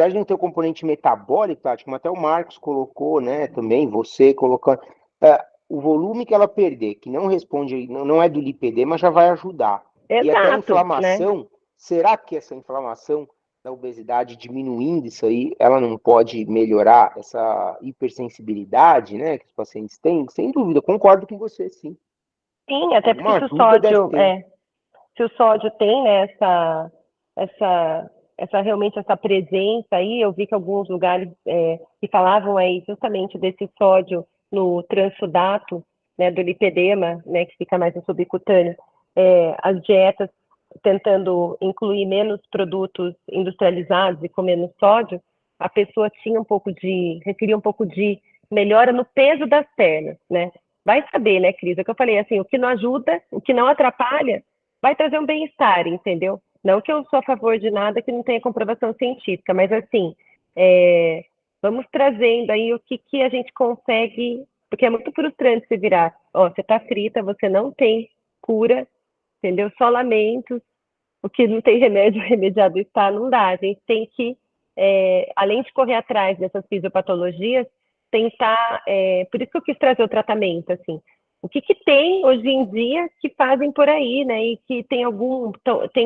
de não ter o componente metabólico, Tati, como até o Marcos colocou, né, também, você colocando, o volume que ela perder, que não responde, não é do lipedema, já vai ajudar. E até a Exato, né? inflamação, será que essa inflamação da obesidade diminuindo isso aí, ela não pode melhorar essa hipersensibilidade, né, que os pacientes têm? Sem dúvida, concordo com você, sim. Sim, até porque Alguma ajuda deve ter. se o sódio tem, né, realmente essa presença aí, eu vi que alguns lugares que falavam aí justamente desse sódio no transsudato, né, do lipedema, né, que fica mais no subcutâneo, as dietas tentando incluir menos produtos industrializados e com menos sódio, a pessoa requeria um pouco de melhora no peso das pernas, né? Vai saber, né, Cris? É o que eu falei, assim, o que não ajuda, o que não atrapalha, vai trazer um bem-estar, entendeu? Não que eu sou a favor de nada que não tenha comprovação científica, mas assim, vamos trazendo aí o que a gente consegue, porque é muito frustrante você virar, ó, você tá frita, você não tem cura, entendeu? Só lamentos, o que não tem remédio, remediado está, não dá. A gente tem que, além de correr atrás dessas fisiopatologias, tentar, por isso que eu quis trazer o tratamento, assim, o que tem hoje em dia que fazem por aí, né, e que tem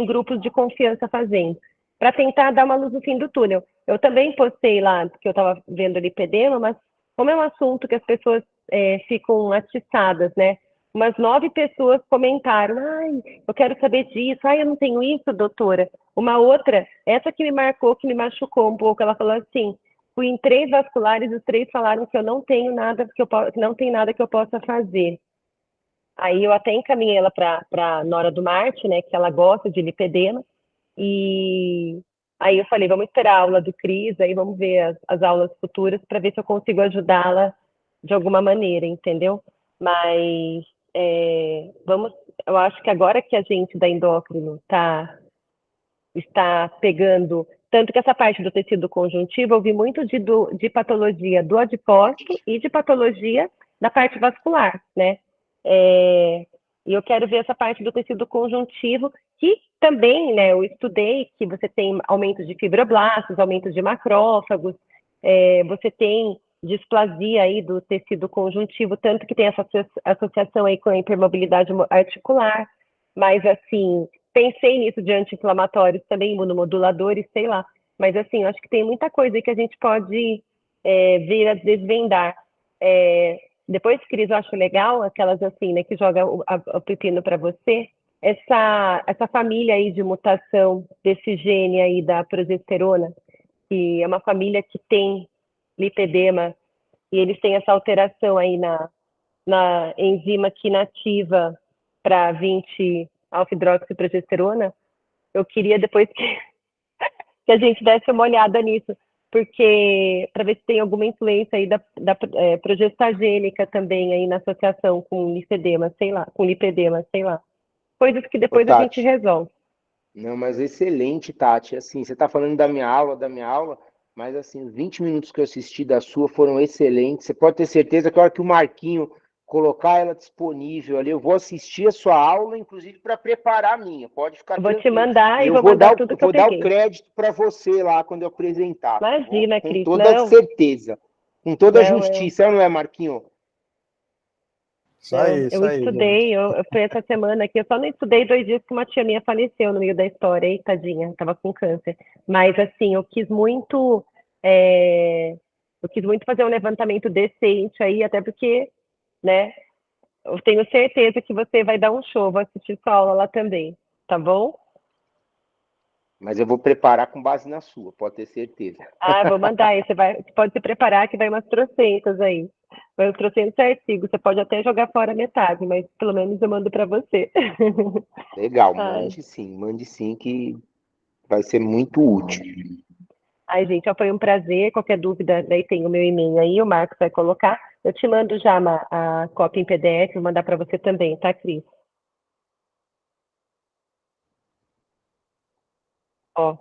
grupos de confiança fazendo, para tentar dar uma luz no fim do túnel. Eu também postei lá que eu estava vendo o lipedema, mas como é um assunto que as pessoas ficam atiçadas, né, umas 9 pessoas comentaram, ai, eu quero saber disso, ai, eu não tenho isso, doutora. Uma outra, essa que me marcou, que me machucou um pouco, ela falou assim, fui em 3 vasculares, os 3 falaram que eu não tenho nada, que não tem nada que eu possa fazer. Aí eu até encaminhei ela para Nora do Marte, né, que ela gosta de lipedema, e aí eu falei, vamos esperar a aula do Cris, aí vamos ver as aulas futuras para ver se eu consigo ajudá-la de alguma maneira, entendeu? Mas eu acho que agora que a gente da endócrino está pegando, tanto que essa parte do tecido conjuntivo, eu vi muito de patologia do adipócito e de patologia da parte vascular, né? E eu quero ver essa parte do tecido conjuntivo, que também, né, eu estudei que você tem aumento de fibroblastos, aumento de macrófagos, você tem displasia aí do tecido conjuntivo, tanto que tem essa associação aí com a hipermobilidade articular, mas assim, pensei nisso de anti-inflamatórios também, imunomoduladores, sei lá, mas assim, acho que tem muita coisa aí que a gente pode vir a desvendar. Depois, Cris, eu acho legal aquelas assim, né, que joga o pepino para você, essa família aí de mutação desse gene aí da progesterona, que é uma família que tem lipedema, e eles têm essa alteração aí na enzima quinativa para 20-alfa-hidroxiprogesterona. Eu queria depois que a gente desse uma olhada nisso, porque para ver se tem alguma influência aí da progestagênica também aí na associação com lipedema, sei lá, coisas que Ô, depois a gente Tati, resolve. não, mas excelente, Tati. Assim, você está falando da minha aula, mas assim, os 20 minutos que eu assisti da sua foram excelentes. Você pode ter certeza que a hora que o Marquinho colocar ela disponível ali, eu vou assistir a sua aula, inclusive para preparar a minha. Pode ficar Eu vou te tranquilo. mandar E e eu vou vou mandar dar, tudo eu que eu vou dar o peguei. crédito para você lá quando eu apresentar, tá bom? Imagina, Com Cris, toda não, certeza. Com toda a não, justiça, não é, Marquinho? não, eu Isso aí, gente. estudei, eu fui essa semana aqui, eu só não estudei 2 dias que uma tia minha faleceu no meio da história, aí, tadinha, tava com câncer. Mas, assim, eu quis muito fazer um levantamento decente aí, até porque, né, eu tenho certeza que você vai dar um show, vou assistir sua aula lá também, tá bom? Mas eu vou preparar com base na sua, pode ter certeza. Ah, vou mandar aí, você pode se preparar que vai umas trocentas aí. Eu trouxe esse artigo, você pode até jogar fora metade, mas pelo menos eu mando para você. Legal, Ai. mande sim, que vai ser muito útil. Ai, gente, ó, foi um prazer. Qualquer dúvida, daí tem o meu e-mail aí, o Marcos vai colocar. Eu te mando já a cópia em PDF, vou mandar para você também, tá, Cris? Ó.